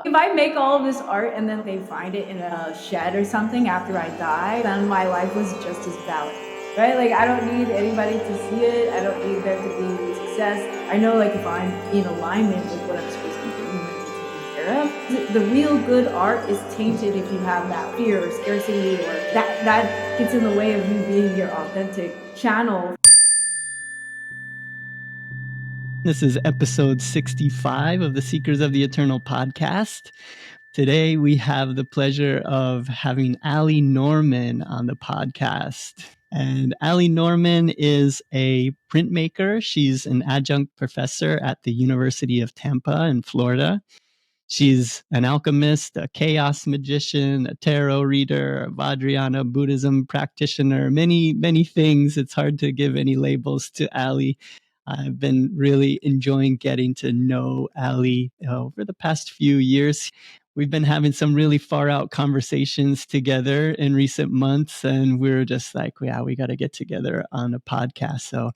If I make all of this art and then they find it in a shed or something after I die, then my life was just as valid, right? Like, I don't need anybody to see it. I don't need there to be success. I know, like, if I'm in alignment with what I'm supposed to be doing and taking care of, the real good art is tainted if you have that fear or scarcity, or that gets in the way of you being your authentic channel. This is episode 65 of the Seekers of the Eternal podcast. Today, we have the pleasure of having Ali Norman on the podcast. And Ali Norman is a printmaker. She's an adjunct professor at the University of Tampa in Florida. She's an alchemist, a chaos magician, a tarot reader, a Vajrayana Buddhism practitioner, many, many things. It's hard to give any labels to Ali. I've been really enjoying getting to know Ali over the past few years. We've been having some really far out conversations together in recent months, and we're just like, yeah, we got to get together on a podcast. So,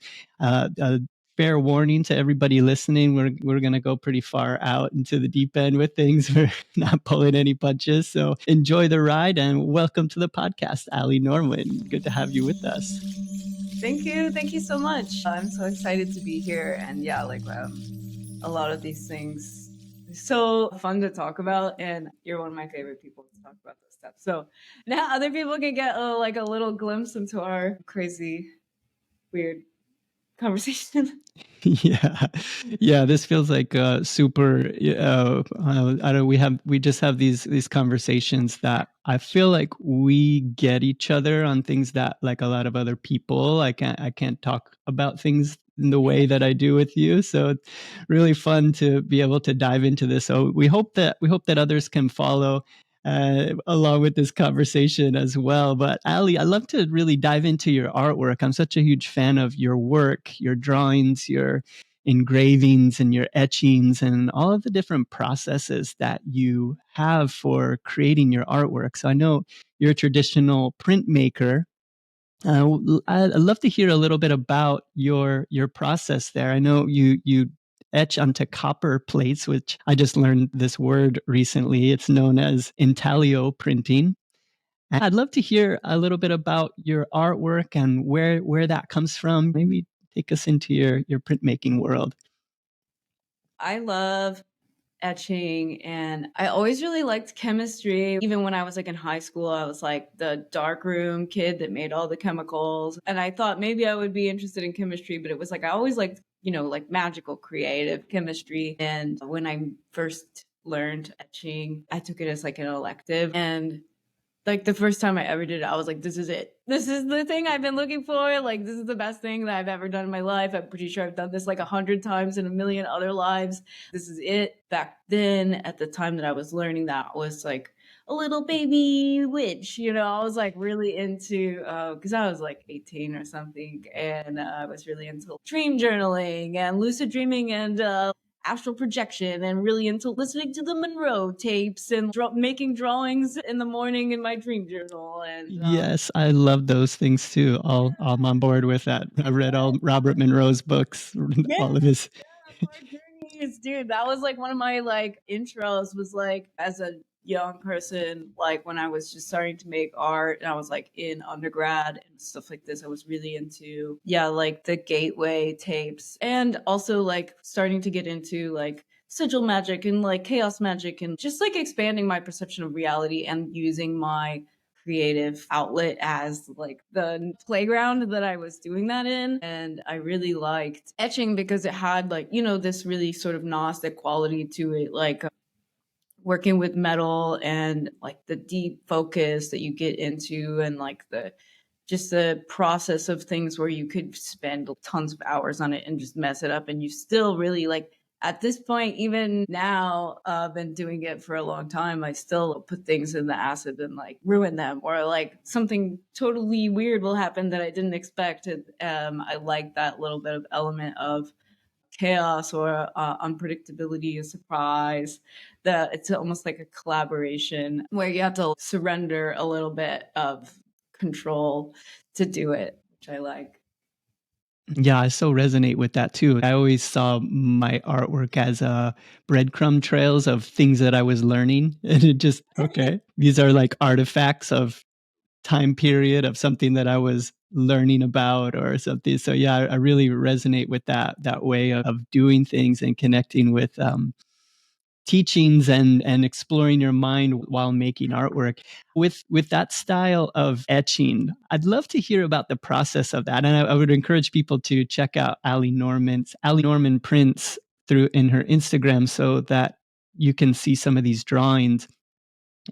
fair warning to everybody listening, we're going to go pretty far out into the deep end with things. We're not pulling any punches. So enjoy the ride and welcome to the podcast, Ali Norman. Good to have you with us. Thank you. Thank you so much. I'm so excited to be here. And yeah, like a lot of these things are so fun to talk about. And you're one of my favorite people to talk about this stuff. So now other people can get like a little glimpse into our crazy, weird conversation. Yeah, this feels like super I don't we just have these conversations that I feel like we get each other on things that, like, a lot of other people, I can't talk about things in the way that I do with you. So it's really fun to be able to dive into this. So we hope that others can follow along with this conversation as well. But Ali, I'd love to really dive into your artwork. I'm such a huge fan of your work, your drawings, your engravings, and your etchings, and all of the different processes that you have for creating your artwork. So I know you're a traditional printmaker. I'd love to hear a little bit about your process there. I know you etch onto copper plates, which I just learned this word recently. It's known as intaglio printing. And I'd love to hear a little bit about your artwork and where that comes from. Maybe take us into your printmaking world. I love etching, and I always really liked chemistry. Even when I was like in high school, I was like the darkroom kid that made all the chemicals, and I thought maybe I would be interested in chemistry, but it was like I always liked, like magical creative chemistry. And when I first learned etching, I took it as like an elective, and like the first time I ever did it, I was like, this is it. This is the thing I've been looking for. Like, this is the best thing that I've ever done in my life. I'm pretty sure I've done this like 100 times in a million other lives. This is it. Back then, at the time that I was learning that, I was like a little baby witch. I was like really into, because I was like 18 or something. And I was really into dream journaling and lucid dreaming and astral projection, and really into listening to the Monroe tapes and making drawings in the morning in my dream journal. And Yes, I love those things too. I'm on board with that. I read all Robert Monroe's books, yeah, all of his. our journeys, dude. That was like one of my like intros. Was like as a young person, like when I was just starting to make art, and I was like in undergrad and stuff like this. I was really into like the gateway tapes, and also like starting to get into like sigil magic and like chaos magic, and just like expanding my perception of reality and using my creative outlet as like the playground that I was doing that in. And I really liked etching because it had like, this really sort of Gnostic quality to it, like working with metal and like the deep focus that you get into, and like the process of things where you could spend tons of hours on it and just mess it up, and you still really like, at this point, even now, I've been doing it for a long time, I still put things in the acid and like ruin them, or like something totally weird will happen that I didn't expect. I like that little bit of element of chaos or unpredictability, a surprise, that it's almost like a collaboration where you have to surrender a little bit of control to do it, which I like. Yeah, I so resonate with that too. I always saw my artwork as breadcrumb trails of things that I was learning. And it just, okay, these are like artifacts of time period of something that I was learning about or something. So yeah, I really resonate with that way of doing things and connecting with teachings and exploring your mind while making artwork with that style of etching. I'd love to hear about the process of that, and I would encourage people to check out Ali Norman prints through in her Instagram so that you can see some of these drawings.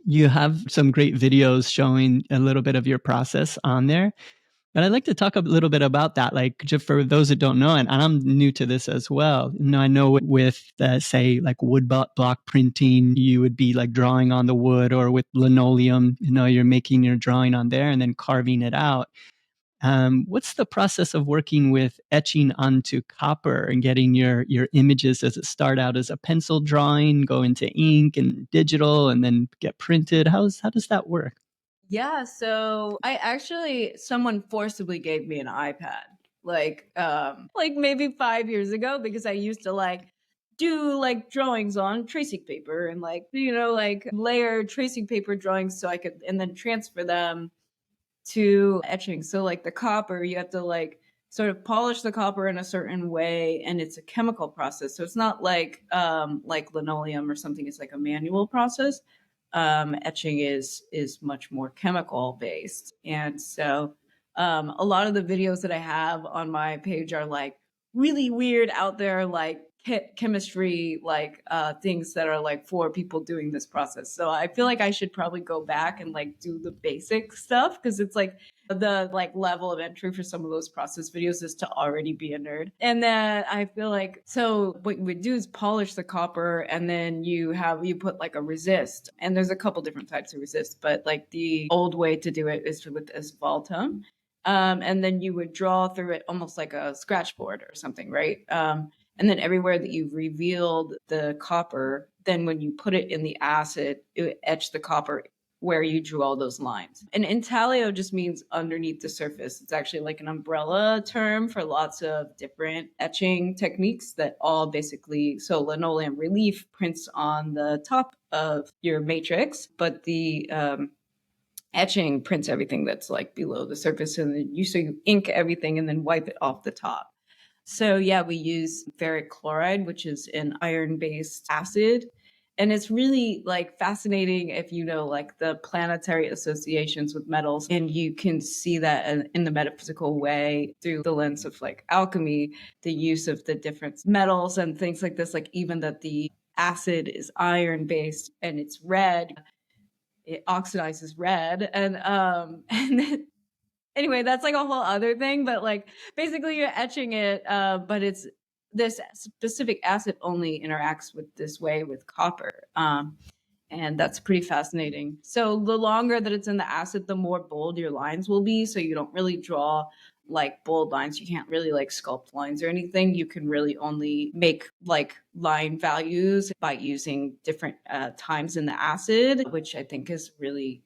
You have some great videos showing a little bit of your process on there. But I'd like to talk a little bit about that, like just for those that don't know, and I'm new to this as well. You know, I know with say like wood block printing, you would be like drawing on the wood, or with linoleum, you know, you're making your drawing on there and then carving it out. What's the process of working with etching onto copper and getting your images? Does it start out as a pencil drawing, go into ink and digital, and then get printed? How does that work? Yeah, so I actually someone forcibly gave me an iPad like maybe 5 years ago because I used to like do like drawings on tracing paper and like like layer tracing paper drawings so I could and then transfer them to etching. So like the copper, you have to like sort of polish the copper in a certain way and it's a chemical process. So it's not like linoleum or something, it's like a manual process. Etching is much more chemical based. And so a lot of the videos that I have on my page are like really weird out there like chemistry like things that are like for people doing this process. So I feel like I should probably go back and like do the basic stuff because it's like the like level of entry for some of those process videos is to already be a nerd. And then I feel like so what you would do is polish the copper and then you put like a resist. And there's a couple different types of resist, but like the old way to do it is with asphaltum. And then you would draw through it almost like a scratch board or something, right? And then everywhere that you've revealed the copper, then when you put it in the acid, it would etch the copper where you drew all those lines. And intaglio just means underneath the surface. It's actually like an umbrella term for lots of different etching techniques that all basically, so linoleum relief prints on the top of your matrix, but the etching prints everything that's like below the surface, and then you ink everything and then wipe it off the top. So yeah, we use ferric chloride, which is an iron-based acid. And it's really like fascinating if you know like the planetary associations with metals, and you can see that in the metaphysical way through the lens of like alchemy, the use of the different metals and things like this, like even that the acid is iron based and it's red, it oxidizes red. And and then anyway, that's like a whole other thing, but like basically you're etching it, but it's this specific acid only interacts with this way with copper. And that's pretty fascinating. So the longer that it's in the acid, the more bold your lines will be. So you don't really draw like bold lines. You can't really like sculpt lines or anything. You can really only make like line values by using different times in the acid, which I think is really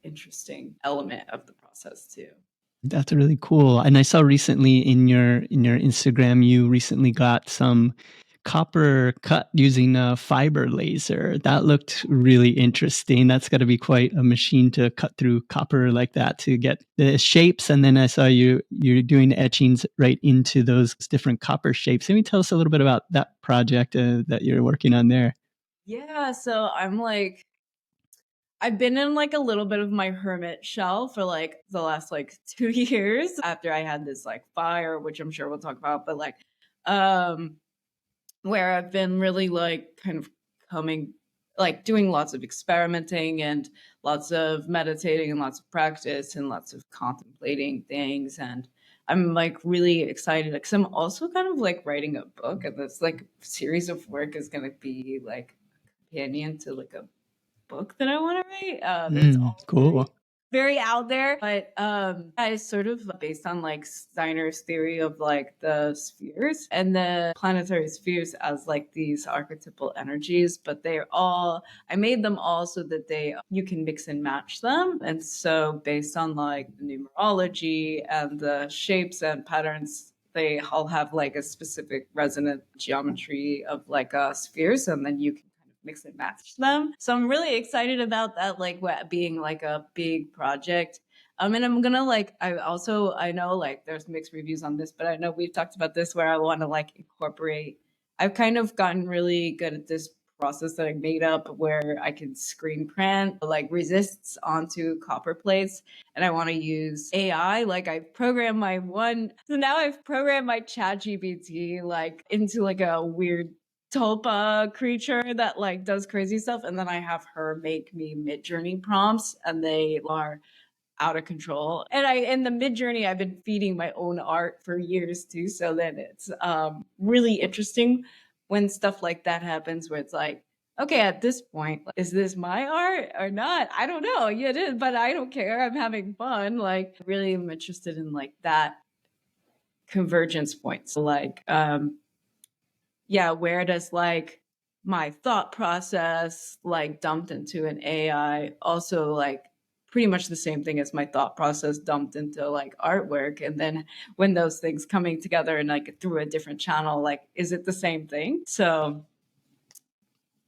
interesting element of the process too. That's really cool. And I saw recently in your Instagram, you recently got some copper cut using a fiber laser. That looked really interesting. That's got to be quite a machine to cut through copper like that to get the shapes. And then I saw you're doing etchings right into those different copper shapes. Can you tell us a little bit about that project that you're working on there? Yeah, so I've been in like a little bit of my hermit shell for like the last like 2 years after I had this like fire, which I'm sure we'll talk about, but like um where I've been really like kind of coming like doing lots of experimenting and lots of meditating and lots of practice and lots of contemplating things. And I'm like really excited because I'm also kind of like writing a book, and this like series of work is going to be like a companion to like a book that I want to write. It's all Cool. very out there, but I sort of based on like Steiner's theory of like the spheres and the planetary spheres as like these archetypal energies, but they're all I made them all so that they you can mix and match them. And so based on like the numerology and the shapes and patterns they all have like a specific resonant geometry of like spheres, and then you can kind of mix and match them. So I'm really excited about that, like what being like a big project. And I'm gonna like, I know like there's mixed reviews on this, but I know we've talked about this where I want to like incorporate. I've kind of gotten really good at this process that I made up where I can screen print like resists onto copper plates, and I want to use AI. Like I programmed my one, so now I've programmed my chat GPT like into like a weird tulpa creature that like does crazy stuff, and then I have her make me mid-journey prompts, and they are out of control. And in the mid journey, I've been feeding my own art for years too. So then it's really interesting when stuff like that happens, where it's like, okay, at this point, is this my art or not? I don't know. Yeah, it is, but I don't care. I'm having fun. Like, really, am interested in like that convergence point. So, like, yeah, where does like my thought process like dumped into an AI also like pretty much the same thing as my thought process dumped into like artwork, and then when those things coming together and like through a different channel, like is it the same thing? So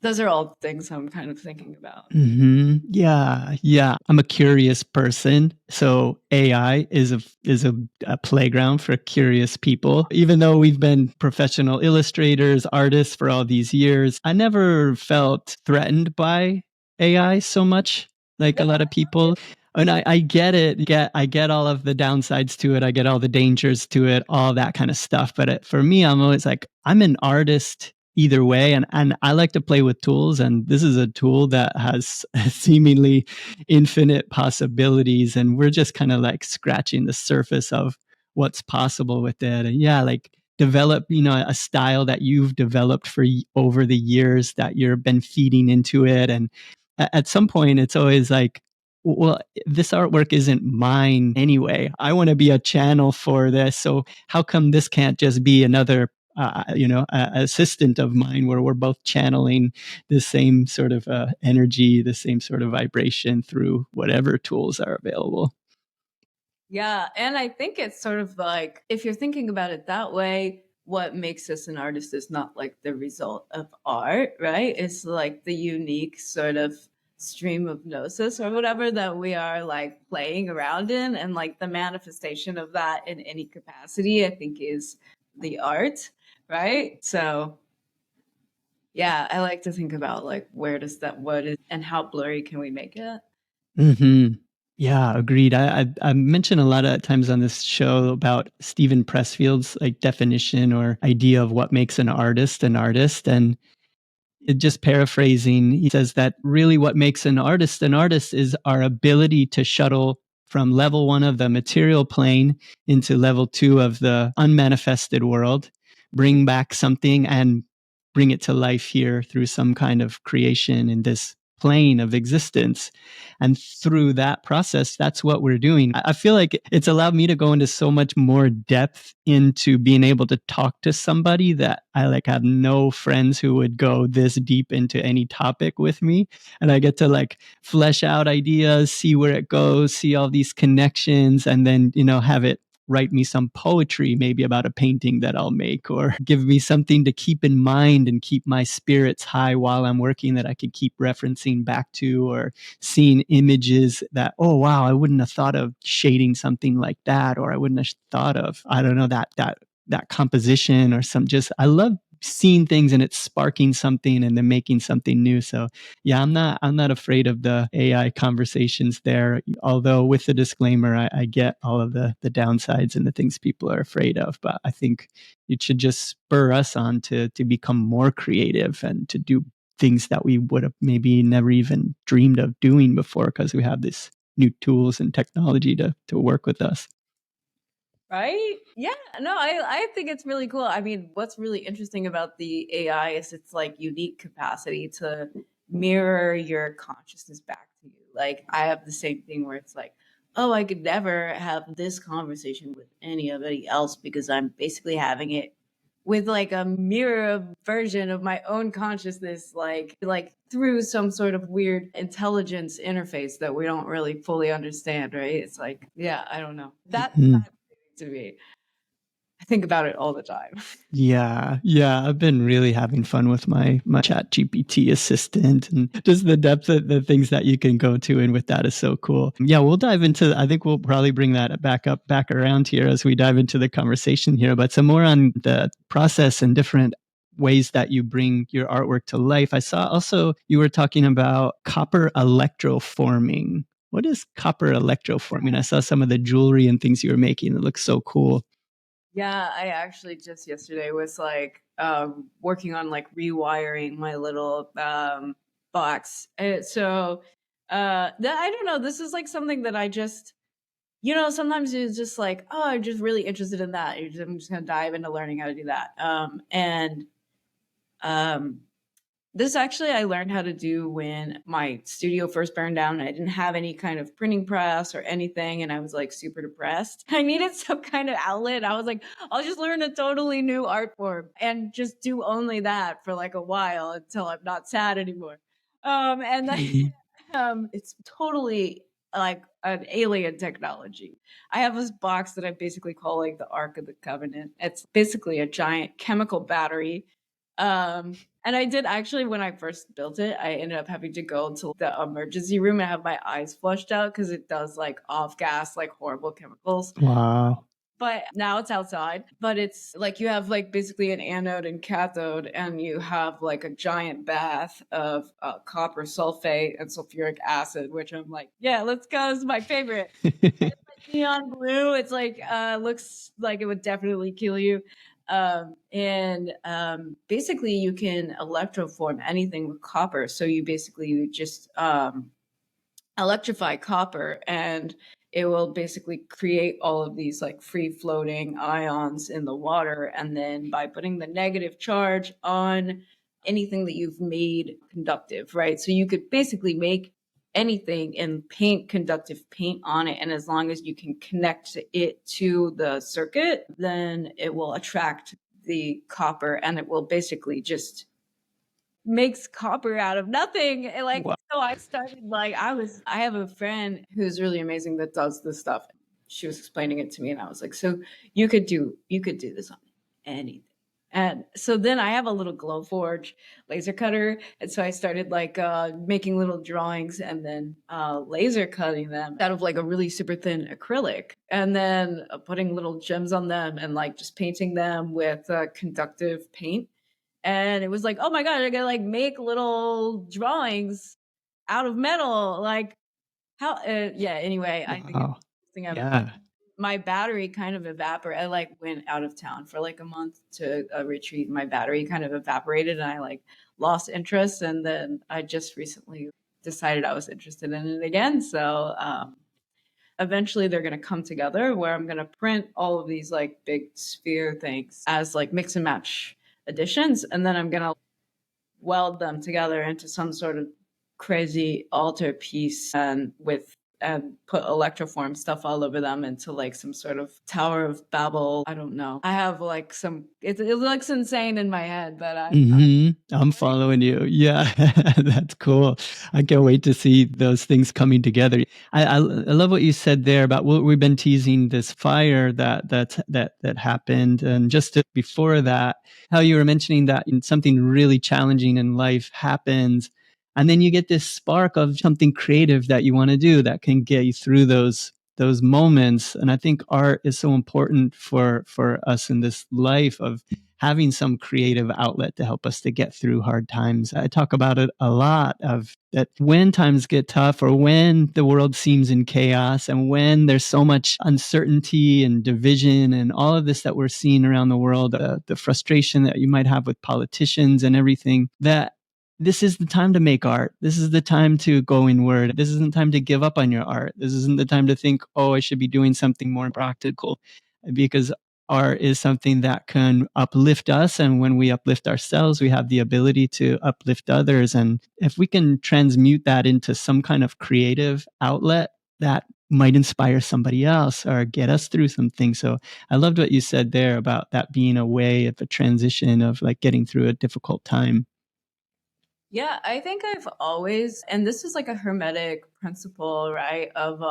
those are all things I'm kind of thinking about. Yeah, yeah. I'm a curious person, so AI is a playground for curious people. Even though we've been professional illustrators, artists for all these years, I never felt threatened by AI so much like a lot of people. And I get it. I get all of the downsides to it. I get all the dangers to it, all that kind of stuff. But for me, I'm always like, I'm an artist either way. And I like to play with tools. And this is a tool that has seemingly infinite possibilities. And we're just kind of like scratching the surface of what's possible with it. And yeah, like develop, a style that you've developed for over the years that you've been feeding into it. And at some point, it's always like, well, this artwork isn't mine anyway. I want to be a channel for this. So how come this can't just be another assistant of mine where we're both channeling the same sort of energy, the same sort of vibration through whatever tools are available. Yeah. And I think it's sort of like, if you're thinking about it that way, what makes us an artist is not like the result of art, right? It's like the unique sort of stream of gnosis or whatever that we are like playing around in. And like the manifestation of that in any capacity, I think, is the art, right? So, yeah, I like to think about like where does that, what is, and how blurry can we make it? Mm-hmm. Yeah, agreed. I mentioned a lot of times on this show about Stephen Pressfield's like definition or idea of what makes an artist, and just paraphrasing, he says that really what makes an artist is our ability to shuttle from level one of the material plane into level two of the unmanifested world, bring back something and bring it to life here through some kind of creation in this plane of existence. And through that process, that's what we're doing. I feel like it's allowed me to go into so much more depth into being able to talk to somebody that I like have no friends who would go this deep into any topic with me. And I get to like flesh out ideas, see where it goes, see all these connections, and then, have it write me some poetry, maybe about a painting that I'll make, or give me something to keep in mind and keep my spirits high while I'm working that I can keep referencing back to, or seeing images that, oh, wow, I wouldn't have thought of shading something like that, or I wouldn't have thought of, I don't know, that composition or some just, I love seeing things and it's sparking something and then making something new. So yeah, I'm not afraid of the AI conversations there. Although with the disclaimer, I get all of the downsides and the things people are afraid of. But I think it should just spur us on to become more creative and to do things that we would have maybe never even dreamed of doing before, because we have this new tools and technology to work with us. Right? Yeah. No, I think it's really cool. I mean, what's really interesting about the AI is its like unique capacity to mirror your consciousness back to you. Like I have the same thing where it's like, oh, I could never have this conversation with anybody else because I'm basically having it with like a mirror version of my own consciousness, like through some sort of weird intelligence interface that we don't really fully understand, right? It's like, yeah, I don't know. That to me. I think about it all the time. Yeah, yeah, I've been really having fun with my Chat GPT assistant, and just the depth of the things that you can go to, and with that is so cool. Yeah, we'll dive into. I think we'll probably bring that back around here as we dive into the conversation here. But some more on the process and different ways that you bring your artwork to life. I saw also you were talking about copper electroforming. What is copper electroforming? I saw some of the jewelry and things you were making. It looks so cool. Yeah, I actually just yesterday was like working on like rewiring my little box. So that I don't know, this is like something that I just, sometimes it's just like, oh, I'm just really interested in that. I'm just gonna dive into learning how to do that. And um This actually I learned how to do when my studio first burned down and I didn't have any kind of printing press or anything, and I was like super depressed. I needed some kind of outlet. I was like, I'll just learn a totally new art form and just do only that for like a while until I'm not sad anymore. And then it's totally like an alien technology. I have this box that I basically call like the Ark of the Covenant. It's basically a giant chemical battery. And I did actually, when I first built it, I ended up having to go to the emergency room and have my eyes flushed out because it does like off gas, like horrible chemicals. Wow. But now it's outside. But it's like you have like basically an anode and cathode, and you have like a giant bath of copper sulfate and sulfuric acid, which I'm like, yeah, let's go. This is my favorite. Neon blue. It's like looks like it would definitely kill you. And basically you can electroform anything with copper. So you basically just electrify copper, and it will basically create all of these like free floating ions in the water. And then by putting the negative charge on anything that you've made conductive, right? So you could basically make anything and paint conductive paint on it. And as long as you can connect it to the circuit, then it will attract the copper, and it will basically just makes copper out of nothing. And like, Wow. so I started like, I have a friend who's really amazing that does this stuff. She was explaining it to me, and I was like, so you could do this on anything. And so then I have a little glow forge laser cutter. And so I started like making little drawings and then laser cutting them out of like a really super thin acrylic, and then putting little gems on them and like just painting them with conductive paint. And it was like, oh my god, I gotta like make little drawings out of metal. Like how? Yeah. Anyway, I think it's Wow. the thing ever. Yeah. My battery kind of evaporated. I like went out of town for like a month to a retreat. My battery kind of evaporated, and I like lost interest. And then I just recently decided I was interested in it again. So eventually they're going to come together where I'm going to print all of these like big sphere things as like mix and match editions, and then I'm going to weld them together into some sort of crazy altar piece, and put electroform stuff all over them into like some sort of Tower of Babel. I don't know. I have like it looks insane in my head, but I'm following you. Yeah, that's cool. I can't wait to see those things coming together. I love what you said there about what we've been teasing, this fire that happened, and just before that, how you were mentioning that something really challenging in life happens, and then you get this spark of something creative that you want to do that can get you through those moments. And I think art is so important for us in this life of having some creative outlet to help us to get through hard times. I talk about it a lot of that when times get tough, or when the world seems in chaos, and when there's so much uncertainty and division and all of this that we're seeing around the world, the frustration that you might have with politicians and everything, that this is the time to make art. This is the time to go inward. This isn't time to give up on your art. This isn't the time to think, oh, I should be doing something more practical, because art is something that can uplift us. And when we uplift ourselves, we have the ability to uplift others. And if we can transmute that into some kind of creative outlet, that might inspire somebody else or get us through something. So I loved what you said there about that being a way of a transition of like getting through a difficult time. yeah, I think I've always, and this is like a hermetic principle, right, of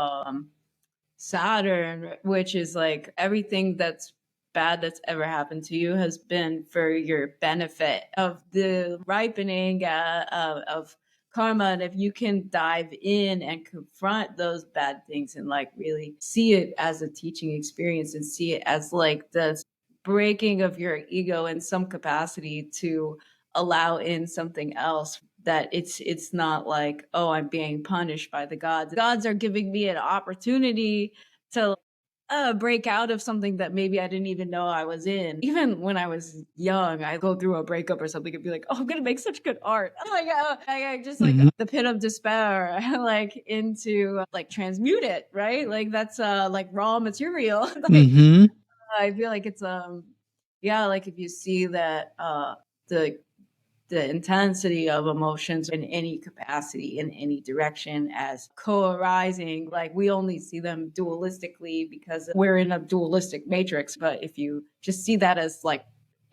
Saturn, which is like everything that's bad that's ever happened to you has been for your benefit of the ripening of karma. And if you can dive in and confront those bad things and like really see it as a teaching experience and see it as like the breaking of your ego in some capacity to allow in something else, that it's not like, oh, I'm being punished by the gods are giving me an opportunity to break out of something that maybe I didn't even know I was in. Even when I was young, I go through a breakup or something and be like, oh, I'm gonna make such good art. Oh my god, I just like the pit of despair, like into like transmute it, right? Like that's like raw material. Like I feel like it's yeah, like if you see that the the intensity of emotions in any capacity, in any direction, as co-arising. Like we only see them dualistically because we're in a dualistic matrix. But if you just see that as like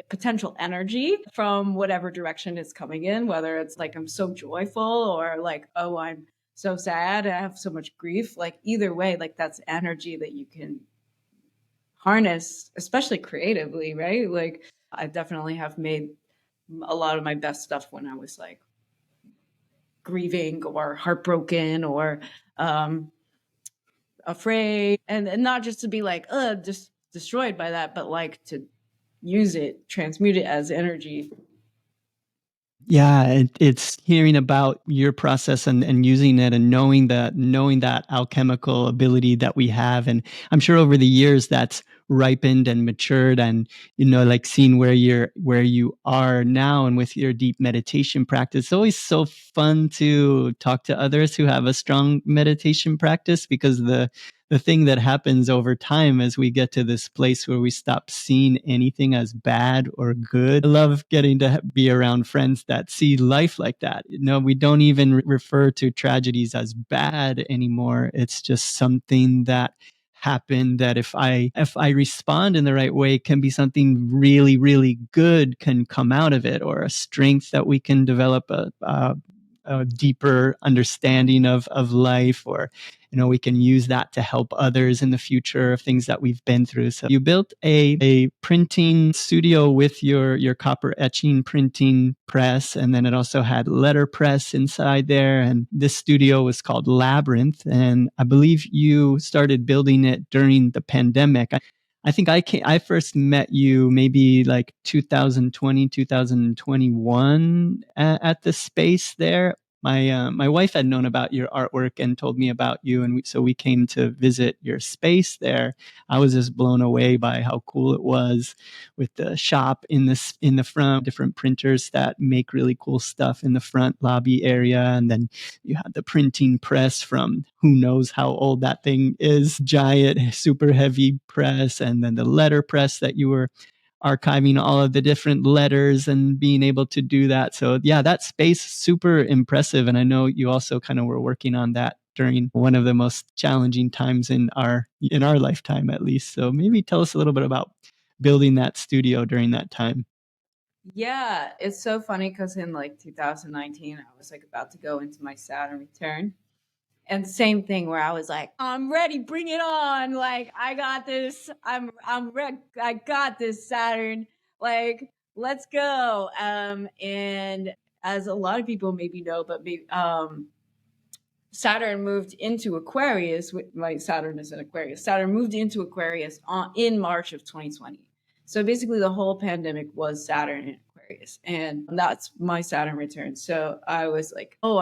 potential energy from whatever direction it's coming in, whether it's like I'm so joyful or like, oh, I'm so sad, I have so much grief, like either way, like that's energy that you can harness, especially creatively, right? Like I definitely have made a lot of my best stuff when I was like grieving or heartbroken or afraid, and not just to be like just destroyed by that, but like to use it, transmute it as energy. Yeah, it's hearing about your process and using it and knowing that alchemical ability that we have. And I'm sure over the years that's ripened and matured, and like seeing where you are now and with your deep meditation practice. It's always so fun to talk to others who have a strong meditation practice, because the thing that happens over time as we get to this place where we stop seeing anything as bad or good. I love getting to be around friends that see life like that. We don't even refer to tragedies as bad anymore. It's just something that happened that if I respond in the right way, can be something really, really good can come out of it, or a strength that we can develop, a deeper understanding of life, or we can use that to help others in the future of things that we've been through. So you built a printing studio with your copper etching printing press, and then it also had letterpress inside there. And this studio was called Labyrinth, and I believe you started building it during the pandemic. I think I first met you maybe like 2020, 2021 at the space there. My wife had known about your artwork and told me about you, and so we came to visit your space there. I was just blown away by how cool it was, with the shop in the front, different printers that make really cool stuff in the front lobby area, and then you had the printing press from who knows how old that thing is, giant, super heavy press, and then the letter press that you were archiving all of the different letters and being able to do that. So yeah, that space, super impressive. And I know you also kind of were working on that during one of the most challenging times in our lifetime, at least. So maybe tell us a little bit about building that studio during that time. Yeah, it's so funny because in like 2019, I was like about to go into my Saturn return. And same thing where I was like, I'm ready, bring it on. Like, I got this. I got this, Saturn. Like, let's go. And as a lot of people maybe know, but maybe Saturn moved into Aquarius. My Saturn is in Aquarius. Saturn moved into Aquarius in March of 2020. So basically, the whole pandemic was Saturn in Aquarius, and that's my Saturn return. So I was like, oh,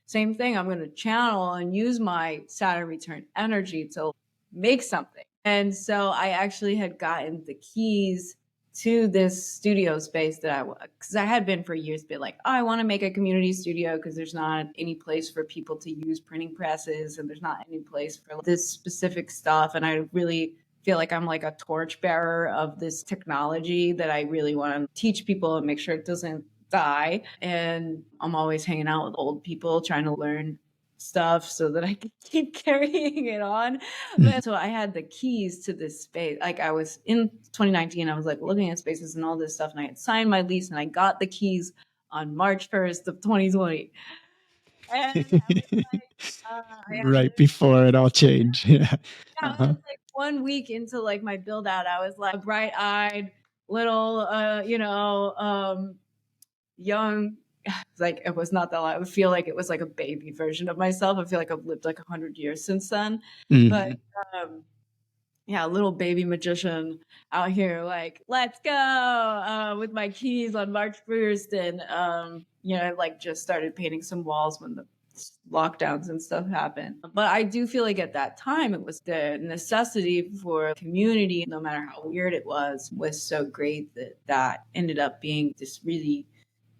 same thing. I'm gonna channel and use my Saturn return energy to make something. And so I actually had gotten the keys to this studio space because I had been for years been like, oh, I want to make a community studio because there's not any place for people to use printing presses, and there's not any place for this specific stuff. And I really feel like I'm like a torchbearer of this technology that I really want to teach people and make sure it doesn't die. And I'm always hanging out with old people trying to learn stuff so that I can keep carrying it on. But so I had the keys to this space. Like I was in 2019, I was like looking at spaces and all this stuff, and I had signed my lease, and I got the keys on March 1st of 2020. And I was like, right before it all changed. Yeah. yeah, I was like, 1 week into like my build out, I was like a bright eyed little, young. Like it was not that long. I would feel like it was like a baby version of myself. I feel like I've lived like 100 years since then. But yeah, little baby magician out here, like, let's go with my keys on March 1st. And, like just started painting some walls when the lockdowns and stuff happened. But I do feel like at that time, it was the necessity for community, no matter how weird it was so great that that ended up being this really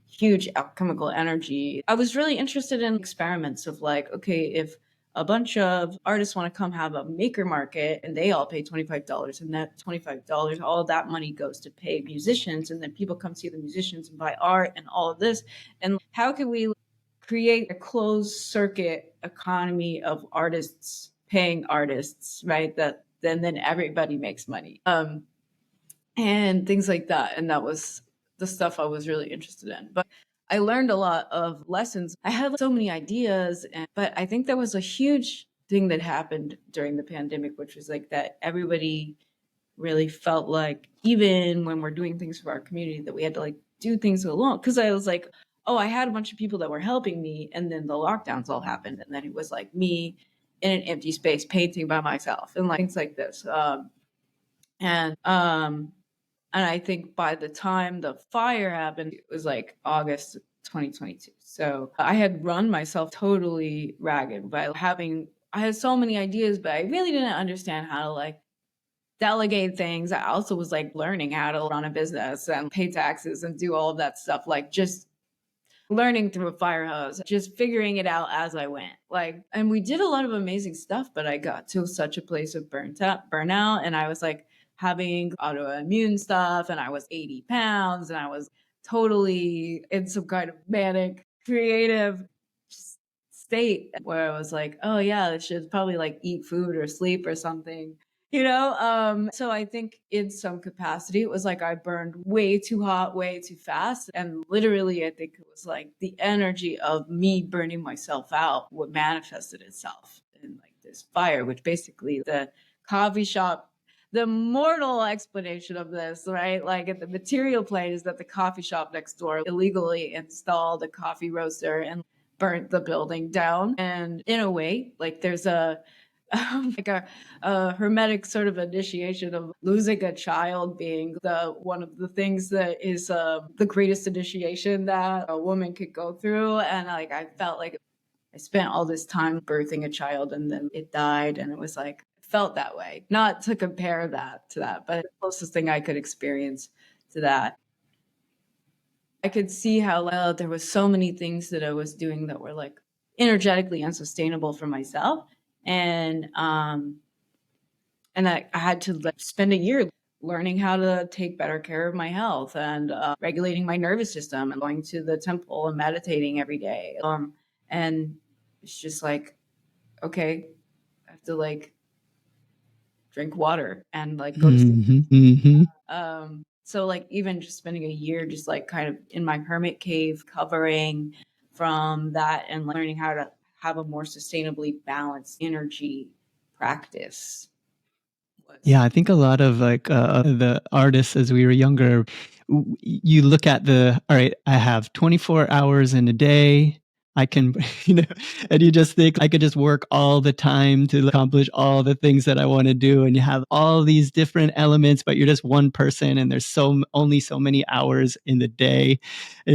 huge alchemical energy. I was really interested in experiments of like, okay, if a bunch of artists want to come have a maker market and they all pay $25 and that $25, all of that money goes to pay musicians and then people come see the musicians and buy art and all of this. And how can we create a closed circuit economy of artists paying artists, right? That then everybody makes money. And things like that. And that was the stuff I was really interested in. But I learned a lot of lessons. I had so many ideas, but I think there was a huge thing that happened during the pandemic, which was like that everybody really felt like, even when we're doing things for our community, that we had to like do things alone. Because I was like, oh, I had a bunch of people that were helping me, and then the lockdowns all happened, and then it was like me in an empty space painting by myself and like things like this. And I think by the time the fire happened, it was like August 2022. So I had run myself totally ragged by I had so many ideas, but I really didn't understand how to like delegate things. I also was like learning how to run a business and pay taxes and do all of that stuff, like just learning through a fire hose, just figuring it out as I went. Like, and we did a lot of amazing stuff, but I got to such a place of burnout, and I was like having autoimmune stuff, and I was 80 pounds, and I was totally in some kind of manic, creative state where I was like, oh yeah, I should probably like eat food or sleep or something. So I think in some capacity it was like I burned way too hot, way too fast, and literally I think it was like the energy of me burning myself out what manifested itself in like this fire, which basically the coffee shop, the mortal explanation of this, right? Like at the material plane is that the coffee shop next door illegally installed a coffee roaster and burnt the building down. And in a way, like there's a like a hermetic sort of initiation of losing a child being the one of the things that is the greatest initiation that a woman could go through. And like I felt like I spent all this time birthing a child and then it died, and it was like felt that way. Not to compare that to that, but the closest thing I could experience to that. I could see how there was so many things that I was doing that were like energetically unsustainable for myself. And I had to like, spend a year learning how to take better care of my health and regulating my nervous system and going to the temple and meditating every day. And it's just like, okay, I have to like drink water and like go to sleep. So like even just spending a year just like kind of in my hermit cave covering from that and learning how to have a more sustainably balanced energy practice. Yeah, I think a lot of like the artists as we were younger, you look at all right, I have 24 hours in a day. I can, and you just think I could just work all the time to accomplish all the things that I want to do. And you have all these different elements, but you're just one person and there's only so many hours in the day.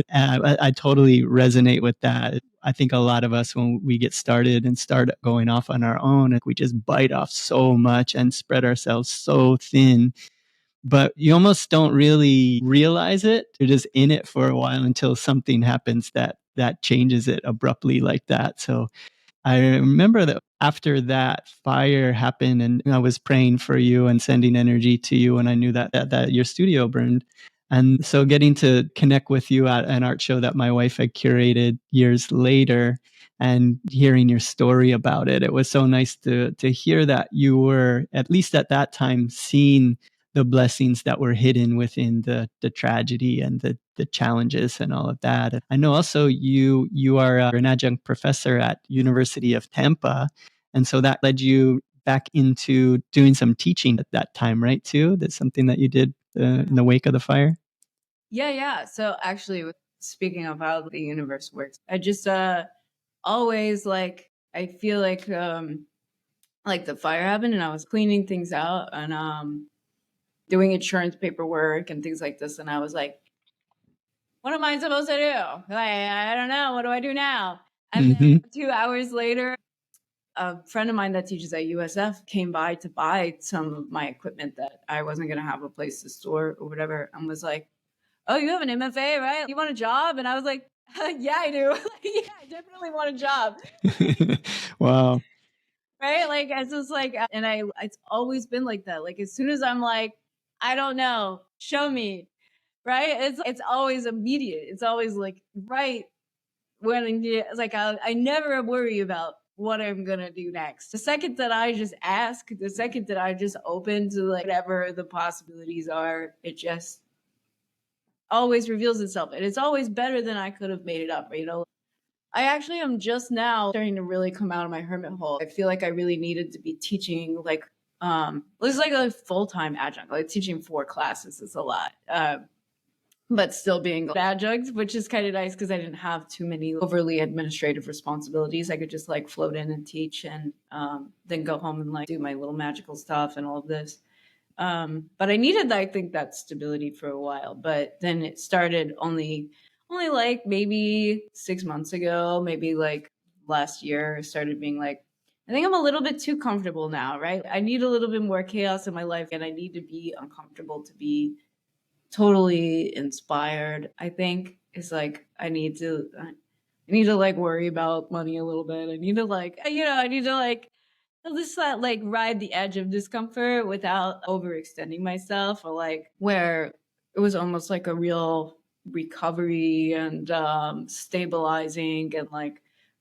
I totally resonate with that. I think a lot of us, when we get started and start going off on our own, we just bite off so much and spread ourselves so thin. But you almost don't really realize it. You're just in it for a while until something happens that changes it abruptly like that. So I remember that after that fire happened, and I was praying for you and sending energy to you, and I knew that your studio burned. And so getting to connect with you at an art show that my wife had curated years later and hearing your story about it, it was so nice to hear that you were, at least at that time, seeing the blessings that were hidden within the tragedy and the challenges and all of that. I know also you are an adjunct professor at University of Tampa, and so that led you back into doing some teaching at that time, right? Too. That's something that you did in the wake of the fire. Yeah. So actually, speaking of how the universe works, I just always I feel like the fire happened and I was cleaning things out and doing insurance paperwork and things like this, and I was like, what am I supposed to do? I don't know. What do I do now? And then 2 hours later, a friend of mine that teaches at USF came by to buy some of my equipment that I wasn't going to have a place to store or whatever, and was like, oh, you have an MFA, right? You want a job? And I was like, yeah, I do. Yeah, I definitely want a job. Wow. Right? It's just and it's always been like that. As soon as I'm like, I don't know, show me, right? It's always immediate. It's always right when I never worry about what I'm gonna do next. The second that I just ask, the second that I just open to whatever the possibilities are, it just always reveals itself, and it's always better than I could have made it up. I actually am just now starting to really come out of my hermit hole. I feel like I really needed to be teaching it's like a full-time adjunct. Teaching 4 classes is a lot. But still being adjunct, which is kind of nice because I didn't have too many overly administrative responsibilities. I could just float in and teach and then go home and do my little magical stuff and all of this. But I needed, I think, that stability for a while. But then it started only maybe 6 months ago, maybe last year, started being I think I'm a little bit too comfortable now, right? I need a little bit more chaos in my life, and I need to be uncomfortable to be totally inspired. I think it's I need to worry about money a little bit. I need to I need to just ride the edge of discomfort without overextending myself, or where it was almost like a real recovery and stabilizing and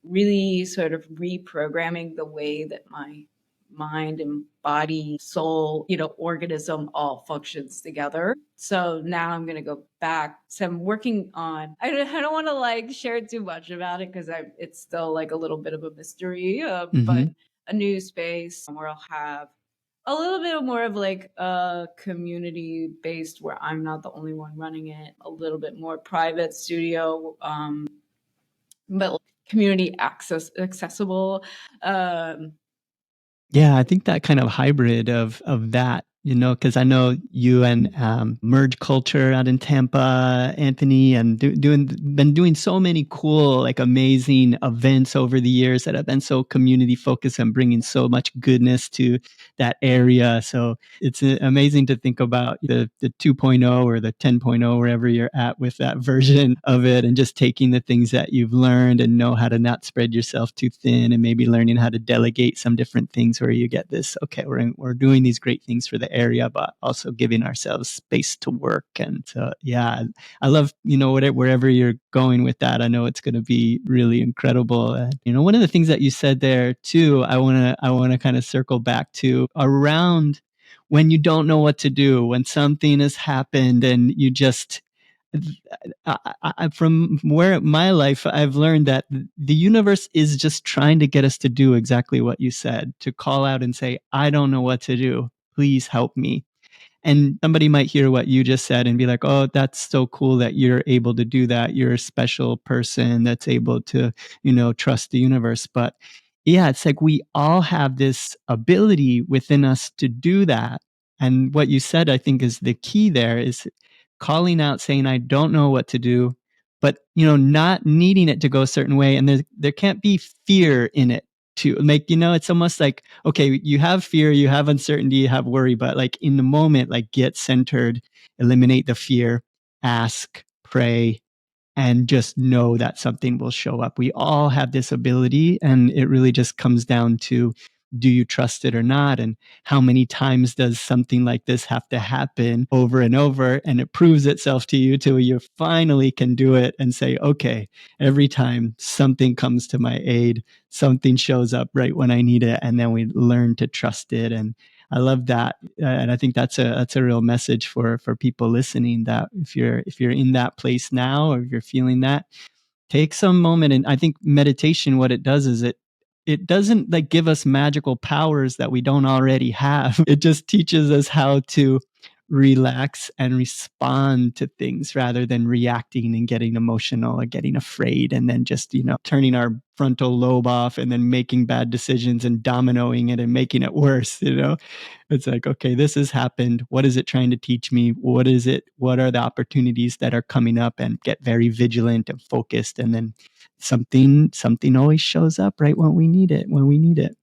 really sort of reprogramming the way that my mind and body, soul, organism all functions together. So now I'm going to go back. So I'm working on, I don't want to share too much about it because it's still a little bit of a mystery, but a new space where I'll have a little bit more of a community based, where I'm not the only one running it, a little bit more private studio, but community accessible. Yeah, I think that kind of hybrid of that, because I know you and Merge Culture out in Tampa, Anthony, and been doing so many cool, amazing events over the years that have been so community focused and bringing so much goodness to that area. So it's amazing to think about the 2.0 or the 10.0, wherever you're at with that version of it, and just taking the things that you've learned and know how to not spread yourself too thin, and maybe learning how to delegate some different things where you get this, okay, we're doing these great things for the area, but also giving ourselves space to work. And so, yeah, I love, wherever you're going with that, I know it's going to be really incredible. One of the things that you said there too, I want to kind of circle back to around when you don't know what to do, when something has happened and you just, from where my life, I've learned that the universe is just trying to get us to do exactly what you said, to call out and say, I don't know what to do. Please help me. And somebody might hear what you just said and be like, oh, that's so cool that you're able to do that. You're a special person that's able to, trust the universe. But yeah, it's we all have this ability within us to do that. And what you said, I think, is the key there, is calling out, saying, I don't know what to do, but, not needing it to go a certain way. And there can't be fear in it to make, it's almost like, okay, you have fear, you have uncertainty, you have worry, but in the moment, get centered, eliminate the fear, ask, pray, and just know that something will show up. We all have this ability, and it really just comes down to, do you trust it or not? And how many times does something like this have to happen over and over? And it proves itself to you till you finally can do it and say, okay, every time something comes to my aid, something shows up right when I need it. And then we learn to trust it. And I love that, and I think that's a real message for people listening, that if you're in that place now, or if you're feeling that, take some moment. And I think meditation, what it does is it doesn't like give us magical powers that we don't already have. It just teaches us how to relax and respond to things rather than reacting and getting emotional or getting afraid and then just, turning our frontal lobe off and then making bad decisions and dominoing it and making it worse. It's like, okay, this has happened. What is it trying to teach me? What is it? What are the opportunities that are coming up? And get very vigilant and focused. And then something always shows up right when we need it.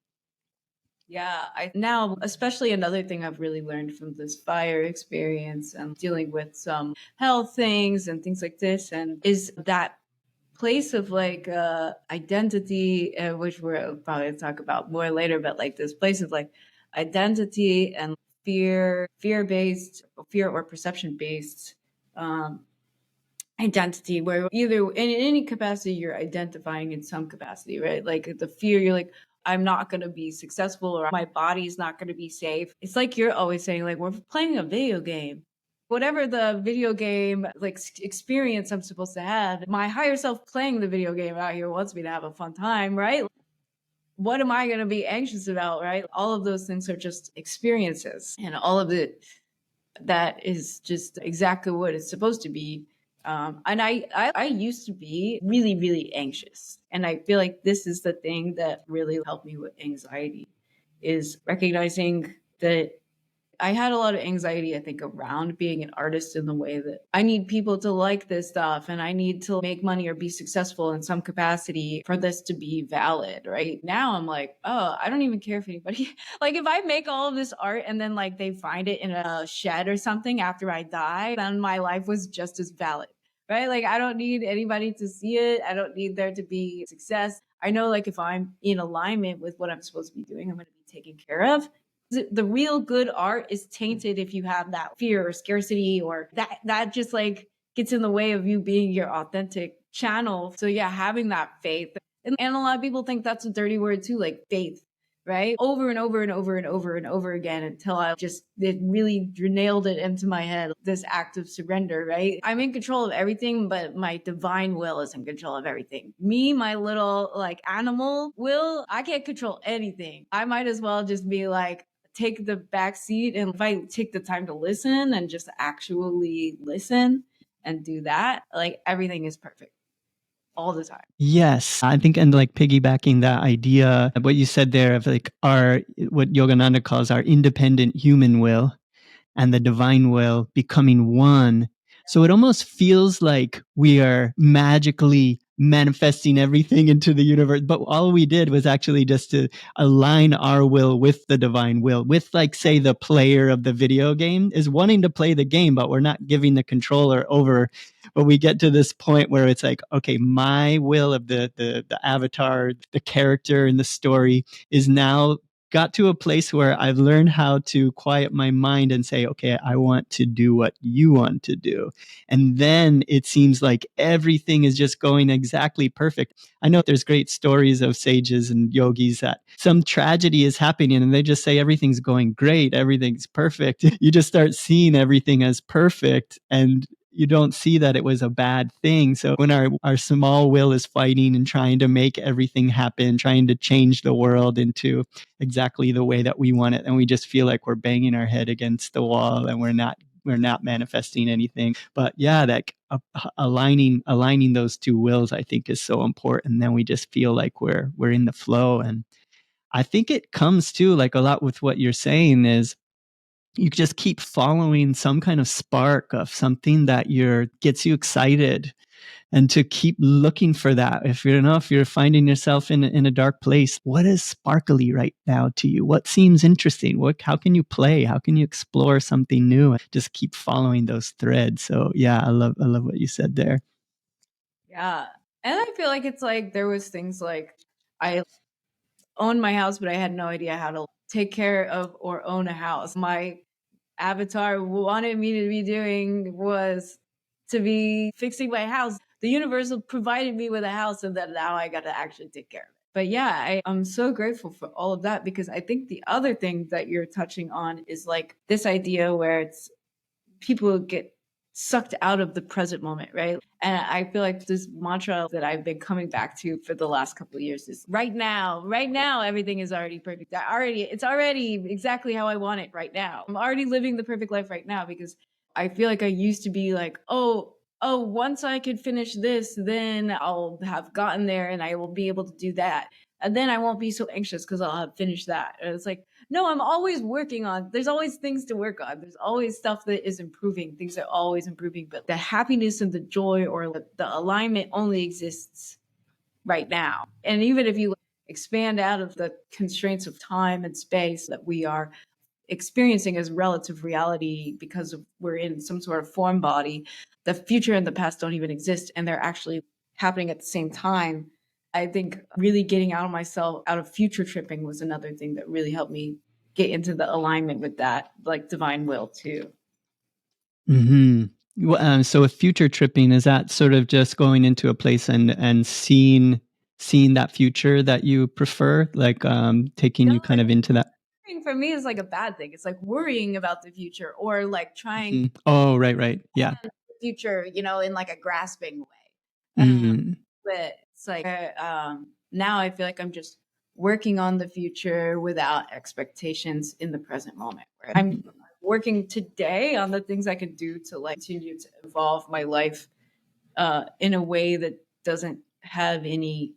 Yeah, I now, especially another thing I've really learned from this fire experience and dealing with some health things and things like this, and is that place of like identity, which we'll probably talk about more later, but like this place of like identity and fear-based, fear or perception-based um, identity, where either in any capacity you're identifying in some capacity, right? Like the fear, you're like, I'm not going to be successful or my body's not going to be safe. It's like you're always saying, like, we're playing a video game. Whatever the video game like experience I'm supposed to have, my higher self playing the video game out here wants me to have a fun time, right? What am I going to be anxious about, right? All of those things are just experiences, and all of it that is just exactly what it's supposed to be. And I used to be really, really anxious. And I feel like this is the thing that really helped me with anxiety, is recognizing that I had a lot of anxiety, I think, around being an artist, in the way that I need people to like this stuff and I need to make money or be successful in some capacity for this to be valid. Right now, I'm like, oh, I don't even care if anybody, like, if I make all of this art and then like they find it in a shed or something after I die, then my life was just as valid. Right. Like, I don't need anybody to see it. I don't need there to be success. I know, like, if I'm in alignment with what I'm supposed to be doing, I'm going to be taken care of. The real good art is tainted if you have that fear or scarcity, or that just like gets in the way of you being your authentic channel. So yeah, having that faith, and a lot of people think that's a dirty word too, like faith, right? Over and over and over and over and over again, until it really nailed it into my head, this act of surrender, right? I'm in control of everything, but my divine will is in control of everything. Me, my little like animal will, I can't control anything. I might as well just be like, take the back seat, and if I take the time to listen and just actually listen and do that, like, everything is perfect all the time. Yes, I think, and like piggybacking that idea, what you said there of like what Yogananda calls our independent human will and the divine will becoming one. So it almost feels like we are magically manifesting everything into the universe. But all we did was actually just to align our will with the divine will, with, like, say, the player of the video game is wanting to play the game, but we're not giving the controller over. But we get to this point where it's like, okay, my will of the avatar, the character in the story is now got to a place where I've learned how to quiet my mind and say, okay, I want to do what you want to do. And then it seems like everything is just going exactly perfect. I know there's great stories of sages and yogis that some tragedy is happening and they just say everything's going great, everything's perfect. You just start seeing everything as perfect, and you don't see that it was a bad thing. So when our small will is fighting and trying to make everything happen, trying to change the world into exactly the way that we want it, and we just feel like we're banging our head against the wall and we're not manifesting anything. But yeah, that aligning those two wills, I think, is so important. And then we just feel like we're in the flow. And I think it comes to, like, a lot with what you're saying is you just keep following some kind of spark of something that gets you excited, and to keep looking for that. If you're finding yourself in a dark place, what is sparkly right now to you? What seems interesting? How can you play? How can you explore something new? Just keep following those threads. So yeah, I love what you said there. Yeah. And I feel like it's like there was things like, I owned my house, but I had no idea how to take care of or own a house. My avatar wanted me to be doing was to be fixing my house. The universe provided me with a house, and then now I got to actually take care of it. But yeah, I'm so grateful for all of that, because I think the other thing that you're touching on is like this idea where it's people get sucked out of the present moment, right? And I feel like this mantra that I've been coming back to for the last couple of years is right now, everything is already perfect. It's already exactly how I want it right now. I'm already living the perfect life right now, because I feel like I used to be like, oh, once I could finish this, then I'll have gotten there and I will be able to do that. And then I won't be so anxious because I'll have finished that. And it's like, no, I'm always working on, there's always things to work on. There's always stuff that is improving. Things are always improving. But the happiness and the joy or the alignment only exists right now. And even if you expand out of the constraints of time and space that we are experiencing as relative reality because of we're in some sort of form body, the future and the past don't even exist, and they're actually happening at the same time. I think really getting out of myself, out of future tripping, was another thing that really helped me get into the alignment with that, like divine will too. Well, so with future tripping, is that sort of just going into a place and seeing that future that you prefer, like taking you kind of into that? For me is like a bad thing. It's like worrying about the future or like trying Oh, right, yeah. the future, in like a grasping way. Mm. But it's like now I feel like I'm just working on the future without expectations in the present moment. Where I'm working today on the things I can do to like continue to evolve my life in a way that doesn't have any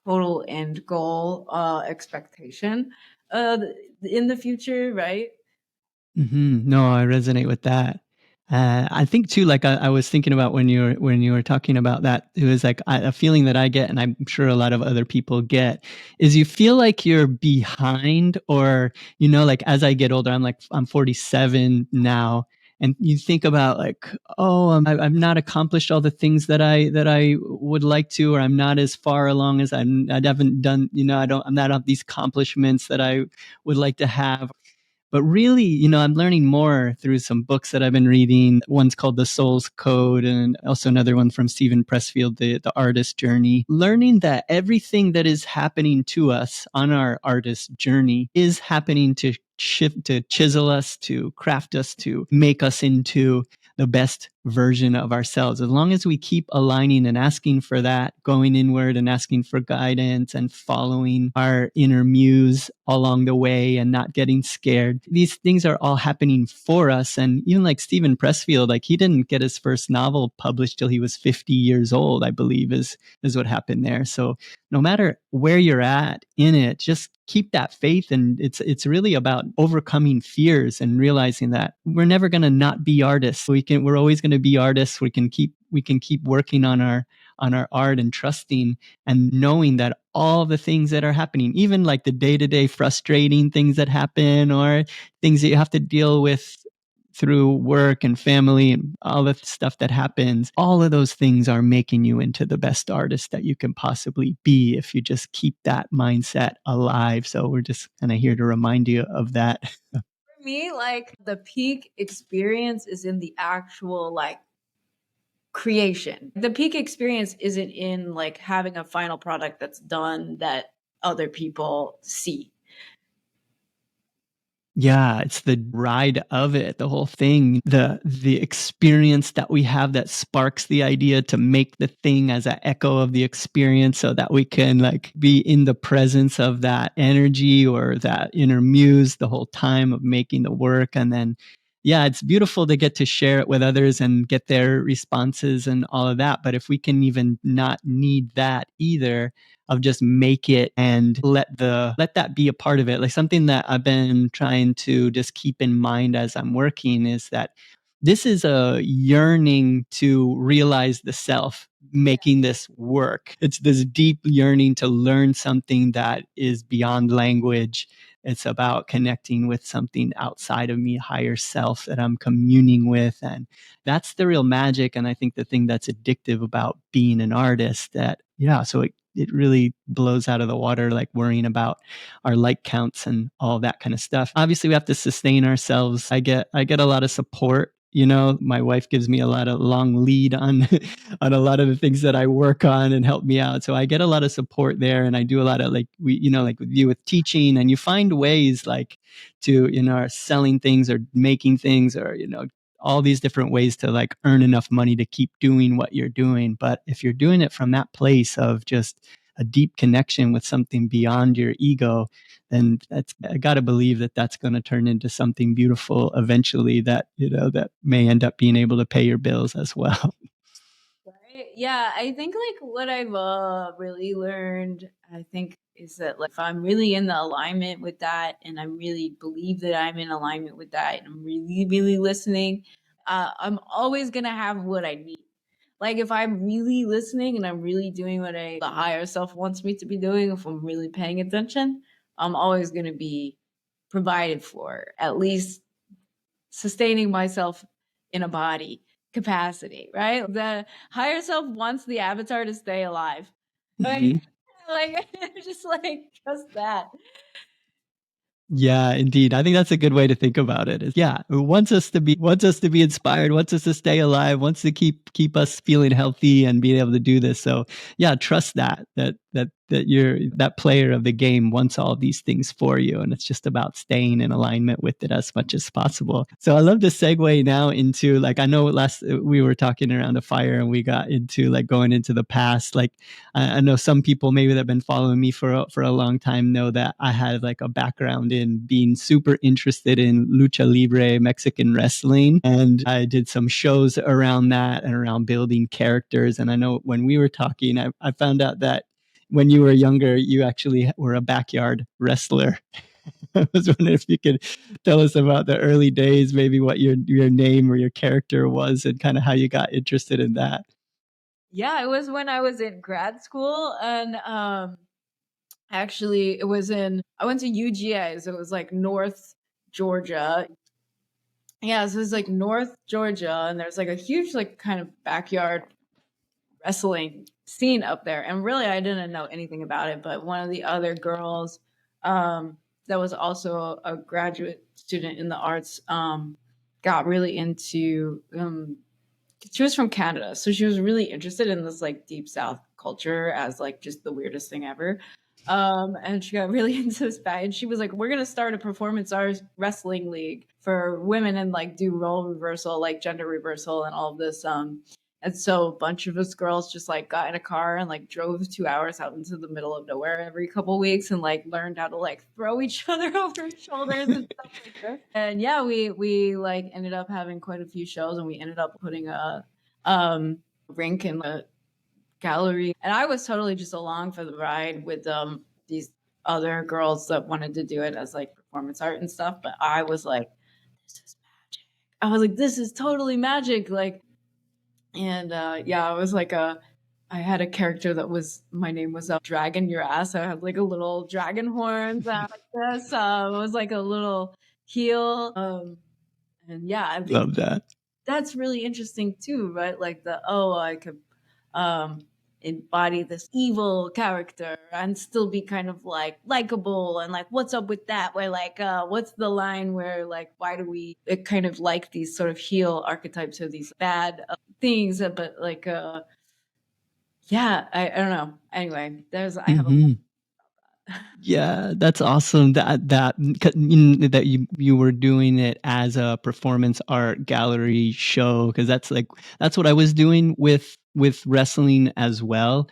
total end goal expectation in the future, right? No, I resonate with that. I think too, like I was thinking about when you were talking about that, it was like a feeling that I get, and I'm sure a lot of other people get, is you feel like you're behind, or like as I get older, I'm 47 now, and you think about like, oh, I've not accomplished all the things that I would like to, or I'm not as far along as I haven't done, I'm not of these accomplishments that I would like to have. But really, I'm learning more through some books that I've been reading. One's called The Soul's Code, and also another one from Stephen Pressfield, The Artist Journey. Learning that everything that is happening to us on our artist journey is happening to shift, to chisel us, to craft us, to make us into the best version of ourselves. As long as we keep aligning and asking for that, going inward and asking for guidance and following our inner muse along the way and not getting scared, these things are all happening for us. And even like Stephen Pressfield, like he didn't get his first novel published till he was 50 years old, I believe is what happened there. So no matter where you're at in it, just keep that faith. And it's really about overcoming fears and realizing that we're never going to not be artists. We're always going to be artists. We can keep working on our art and trusting and knowing that all the things that are happening, even like the day-to-day frustrating things that happen or things that you have to deal with through work and family and all the stuff that happens, all of those things are making you into the best artist that you can possibly be if you just keep that mindset alive. So we're just kind of here to remind you of that. For me, like the peak experience is in the actual like creation. The peak experience isn't in like having a final product that's done that other people see. Yeah, it's the ride of it, the whole thing, the experience that we have that sparks the idea to make the thing as an echo of the experience, so that we can like be in the presence of that energy or that inner muse the whole time of making the work. And then yeah, it's beautiful to get to share it with others and get their responses and all of that. But if we can even not need that either, of just make it and let that be a part of it. Like something that I've been trying to just keep in mind as I'm working is that this is a yearning to realize the self, making this work. It's this deep yearning to learn something that is beyond language. It's about connecting with something outside of me, higher self that I'm communing with. And that's the real magic. And I think the thing that's addictive about being an artist, that, yeah, so it really blows out of the water, like worrying about our like counts and all that kind of stuff. Obviously, we have to sustain ourselves. I get a lot of support. My wife gives me a lot of long lead on on a lot of the things that I work on and help me out. So I get a lot of support there, and I do a lot of like like with you with teaching, and you find ways like to selling things or making things or all these different ways to like earn enough money to keep doing what you're doing. But if you're doing it from that place of just a deep connection with something beyond your ego, then that's, I got to believe that that's going to turn into something beautiful eventually, that, you know, that may end up being able to pay your bills as well. Right? Yeah, I think like what I've really learned, I think, is that like if I'm really in the alignment with that, and I really believe that I'm in alignment with that, and I'm really, really listening, I'm always gonna have what I need. Like if I'm really listening and I'm really doing what the higher self wants me to be doing, if I'm really paying attention, I'm always gonna be provided for, at least sustaining myself in a body capacity, right? The higher self wants the avatar to stay alive. Like, like just like just that. Yeah, indeed. I think that's a good way to think about it. Yeah, it wants us to be inspired, wants us to stay alive, wants to keep us feeling healthy and being able to do this. So yeah, trust that you're that player of the game wants all these things for you, and it's just about staying in alignment with it as much as possible. So I love to segue now into, like, I know last we were talking around a fire and we got into like going into the past. Like I know some people maybe that have been following me for a long time know that I had like a background in being super interested in lucha libre Mexican wrestling, and I did some shows around that and around building characters. And I know when we were talking, I found out that when you were younger, you actually were a backyard wrestler. I was wondering if you could tell us about the early days, maybe what your name or your character was, and kind of how you got interested in that. Yeah, it was when I was in grad school, and actually it was in I went to UGA, so it was like North Georgia. Yeah, so it was like North Georgia, and there's like a huge like kind of backyard wrestling scene up there. And really I didn't know anything about it, but one of the other girls that was also a graduate student in the arts got really into she was from Canada, so she was really interested in this like deep South culture as like just the weirdest thing ever. And she got really into this bag, and she was like, "We're gonna start a performance arts wrestling league for women and like do role reversal, like gender reversal, and all of this." And so a bunch of us girls just like got in a car and like drove 2 hours out into the middle of nowhere every couple weeks and like learned how to like throw each other over our shoulders and stuff like this. And yeah, we like ended up having quite a few shows, and we ended up putting a rink in the gallery. And I was totally just along for the ride with these other girls that wanted to do it as like performance art and stuff. But I was like, this is magic. I was like, this is totally magic. Like, and yeah, I was like I had a character that was my name was Dragon Your Ass. I had like a little dragon horns like this. It was like a little heel. And yeah, I think Love that. that's really interesting too, right? Like I could um embody this evil character and still be kind of like likable, and like what's up with that, where like what's the line where like why do we kind of like these sort of heel archetypes or these bad things, but like yeah, I don't know. Anyway, there's I have a Mm-hmm. Yeah, that's awesome. That you were doing it as a performance art gallery show, because that's what I was doing with wrestling as well.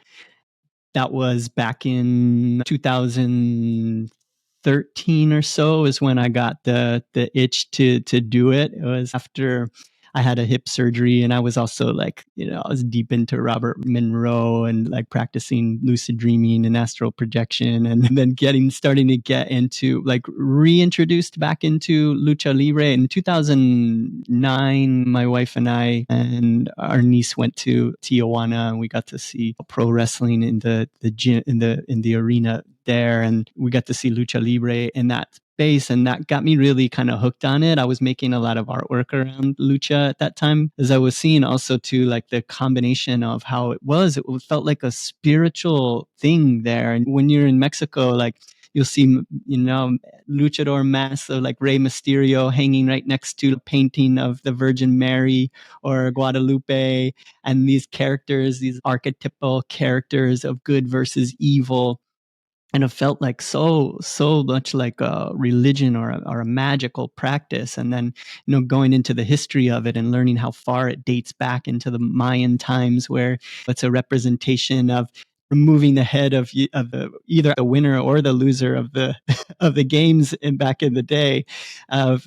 That was back in 2013 or so is when I got the itch to do it. It was after I had a hip surgery, and I was also like, you know, I was deep into Robert Monroe and like practicing lucid dreaming and astral projection, and then starting to get into like reintroduced back into lucha libre in 2009. My wife and I and our niece went to Tijuana, and we got to see pro wrestling in the gym in the arena there, and we got to see lucha libre in that space, and that got me really kind of hooked on it. I was making a lot of artwork around lucha at that time, as I was seeing also too like the combination of how it felt like a spiritual thing there. And when you're in Mexico, like you'll see, you know, luchador masks of like Rey Mysterio hanging right next to a painting of the Virgin Mary or Guadalupe, and these characters, these archetypal characters of good versus evil, and it felt like so much like a religion or a magical practice. And then going into the history of it and learning how far it dates back into the Mayan times, where it's a representation of removing the head of either the winner or the loser of the of the games back in the day, of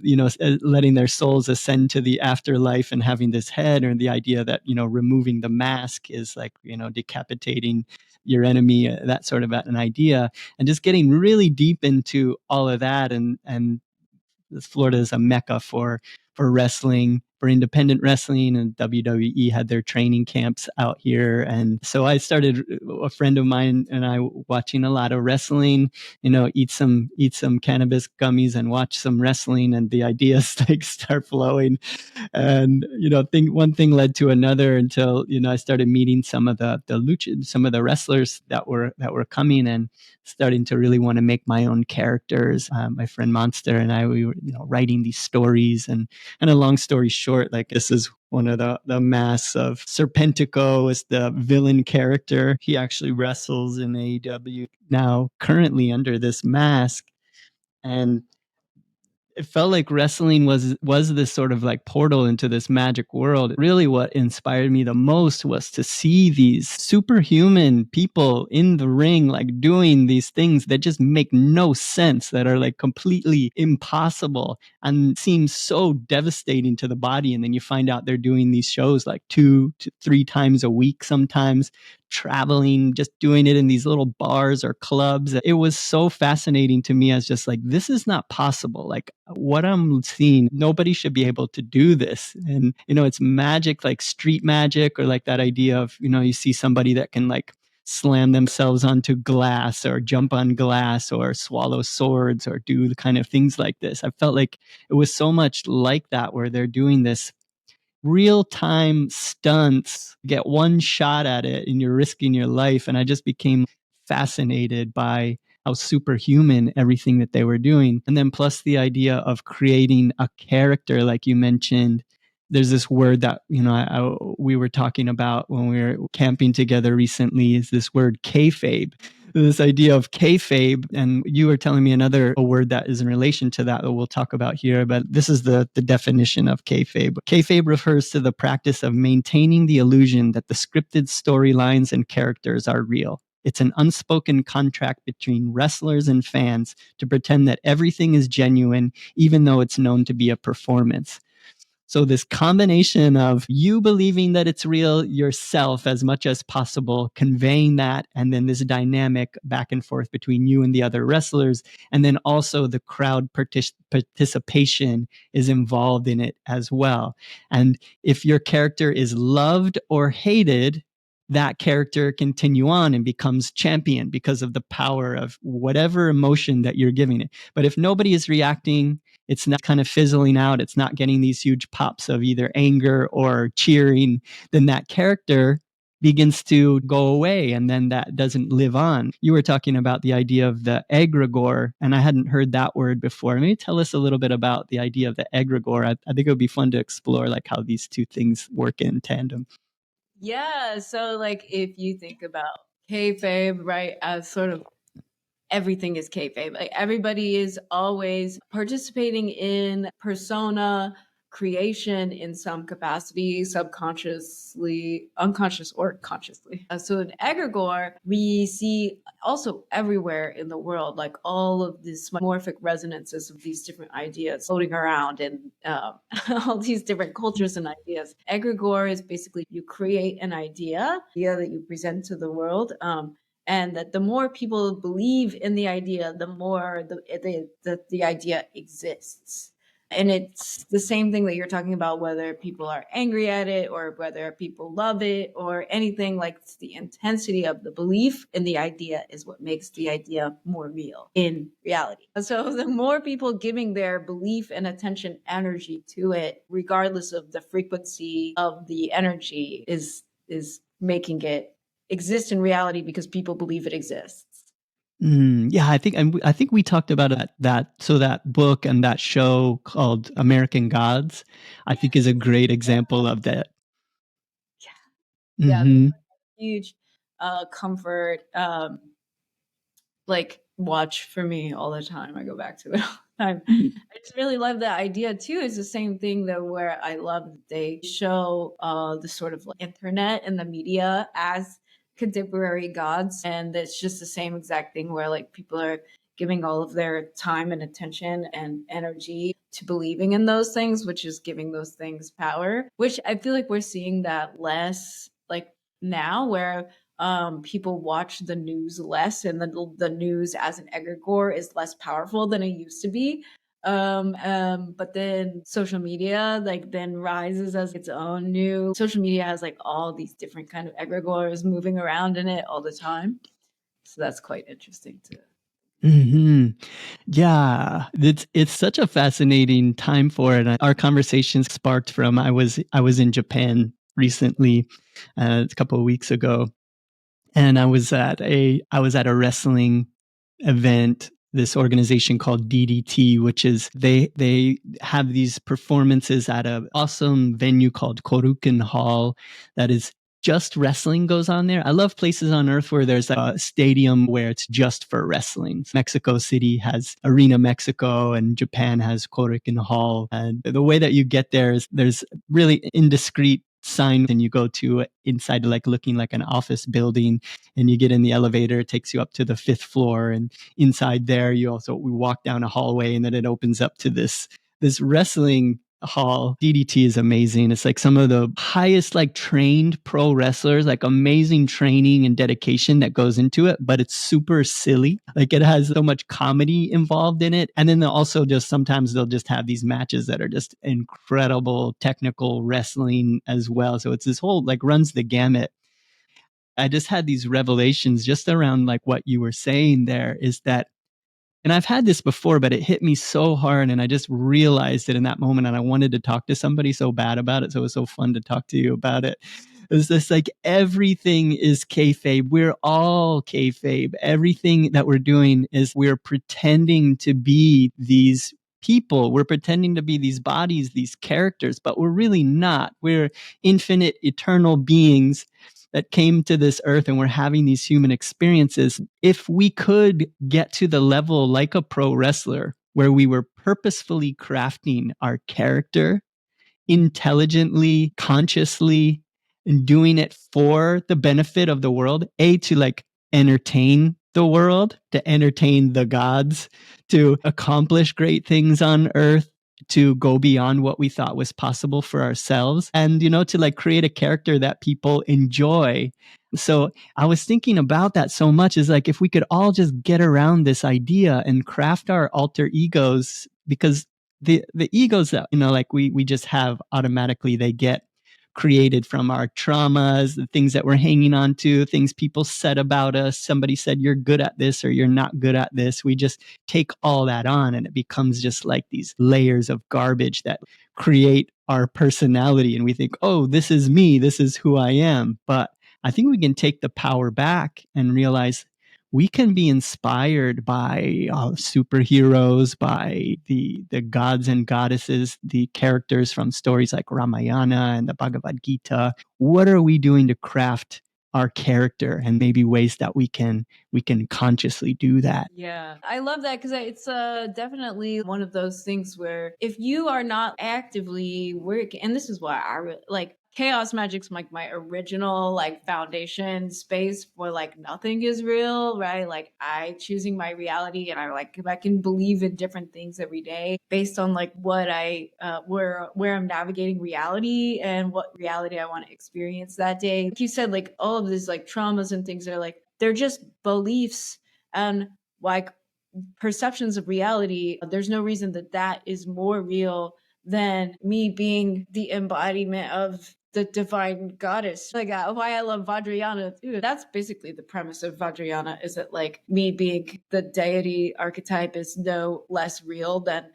letting their souls ascend to the afterlife and having this head, or the idea that removing the mask is like decapitating your enemy, that sort of an idea. And just getting really deep into all of that. And Florida is a mecca for wrestling, for independent wrestling, and WWE had their training camps out here. And so I started, a friend of mine and I, watching a lot of wrestling, eat some cannabis gummies and watch some wrestling, and the ideas like start flowing. And one thing led to another, until I started meeting some of some of the wrestlers that were coming, and starting to really want to make my own characters. My friend Monster and I, we were writing these stories. And a long story short, like, this is one of the masks of Serpentico is the villain character. He actually wrestles in AEW now, currently under this mask. And it felt like wrestling was this sort of like portal into this magic world. Really, what inspired me the most was to see these superhuman people in the ring, like doing these things that just make no sense, that are like completely impossible and seem so devastating to the body. And then you find out they're doing these shows like 2 to 3 times a week, sometimes traveling, just doing it in these little bars or clubs. It was so fascinating to me, as just like, this is not possible. Like, what I'm seeing, nobody should be able to do this. And, it's magic, like street magic, or like that idea of, you see somebody that can like slam themselves onto glass, or jump on glass, or swallow swords, or do the kind of things like this. I felt like it was so much like that, where they're doing this real time stunts, get one shot at it, and you're risking your life. And I just became fascinated by how superhuman everything that they were doing. And then plus the idea of creating a character, like you mentioned. There's this word that we were talking about when we were camping together recently, is this word kayfabe. This idea of kayfabe, and you were telling me a word that is in relation to that we'll talk about here. But this is the definition of kayfabe. Kayfabe refers to the practice of maintaining the illusion that the scripted storylines and characters are real. It's an unspoken contract between wrestlers and fans to pretend that everything is genuine, even though it's known to be a performance. So this combination of you believing that it's real yourself as much as possible, conveying that, and then this dynamic back and forth between you and the other wrestlers, and then also the crowd participation is involved in it as well. And if your character is loved or hated, that character continue on and becomes champion because of the power of whatever emotion that you're giving it. But if nobody is reacting, it's not kind of fizzling out, it's not getting these huge pops of either anger or cheering, then that character begins to go away, and then that doesn't live on. You were talking about the idea of the egregore, and I hadn't heard that word before. Maybe tell us a little bit about the idea of the egregore. I think it would be fun to explore like how these two things work in tandem. Yeah, so like if you think about kayfabe, right, as sort of everything is kayfabe. Like everybody is always participating in persona creation in some capacity, subconsciously, unconscious, or consciously. So in Egregore, we see also everywhere in the world, like all of these morphic resonances of these different ideas floating around in all these different cultures and ideas. Egregore is basically you create an idea that you present to the world. And that the more people believe in the idea, the more the idea exists. And it's the same thing that you're talking about, whether people are angry at it or whether people love it or anything. Like, it's the intensity of the belief in the idea is what makes the idea more real in reality. So the more people giving their belief and attention energy to it, regardless of the frequency of the energy, is making it exist in reality because people believe it exists. Yeah, I think we talked about that book and that show called American Gods, I think, is a great example of that. Yeah, Mm-hmm. huge comfort like watch for me all the time. I go back to it all the time. Mhm. I just really love that idea too. It's the same thing though, where I love that they show the sort of like internet and the media as contemporary gods, and it's just the same exact thing where like people are giving all of their time and attention and energy to believing in those things, which is giving those things power, which I feel like we're seeing that less like now, where people watch the news less, and the news as an egregore is less powerful than it used to be. But then social media like then rises as its own new. Social media has like all these different kind of egregores moving around in it all the time, so that's quite interesting to. Hmm. Yeah, it's such a fascinating time for it. Our conversations sparked from I was in Japan recently, a couple of weeks ago, and I was at a wrestling event, this organization called DDT, which is they have these performances at a awesome venue called Koruken Hall that is just wrestling goes on there. I love places on earth where there's a stadium where it's just for wrestling. Mexico City has Arena Mexico and Japan has Koruken Hall. And the way that you get there is there's really indiscreet sign, and you go to inside like looking like an office building, and you get in the elevator, it takes you up to the 5th floor, and inside there we walk down a hallway, and then it opens up to this wrestling hall. DDT is amazing. It's like some of the highest like trained pro wrestlers, like amazing training and dedication that goes into it, but it's super silly. Like it has so much comedy involved in it. And then they'll also just sometimes they'll just have these matches that are just incredible technical wrestling as well. So it's this whole like runs the gamut. I just had these revelations just around like what you were saying there is that, and I've had this before, but it hit me so hard and I just realized it in that moment. And I wanted to talk to somebody so bad about it. So it was so fun to talk to you about it. It's just like everything is kayfabe. We're all kayfabe. Everything that we're doing is we're pretending to be these people. We're pretending to be these bodies, these characters, but we're really not. We're infinite, eternal beings that came to this earth, and we're having these human experiences. If we could get to the level like a pro wrestler where we were purposefully crafting our character intelligently, consciously, and doing it for the benefit of the world, to like entertain the world, to entertain the gods, to accomplish great things on earth, to go beyond what we thought was possible for ourselves, and to like create a character that people enjoy. So I was thinking about that so much, is like if we could all just get around this idea and craft our alter egos, because the egos that like we just have automatically, they get created from our traumas, the things that we're hanging on to, things people said about us. Somebody said you're good at this or you're not good at this. We just take all that on, and it becomes just like these layers of garbage that create our personality, and we think, oh, this is me, this is who I am. But I think we can take the power back and realize we can be inspired by superheroes, by the gods and goddesses, the characters from stories like Ramayana and the Bhagavad Gita. What are we doing to craft our character, and maybe ways that we can consciously do that? Yeah, I love that because it's definitely one of those things where if you are not actively working, and this is why like chaos magic's like my original like foundation space for like nothing is real, right? Like I choosing my reality, and I like if I can believe in different things every day based on like what I where I'm navigating reality and what reality I want to experience that day. Like you said, like all of these like traumas and things are like they're just beliefs and like perceptions of reality. There's no reason that that is more real than me being the embodiment of the divine goddess. Like why I love Vajrayana too. That's basically the premise of Vajrayana, is that like me being the deity archetype is no less real than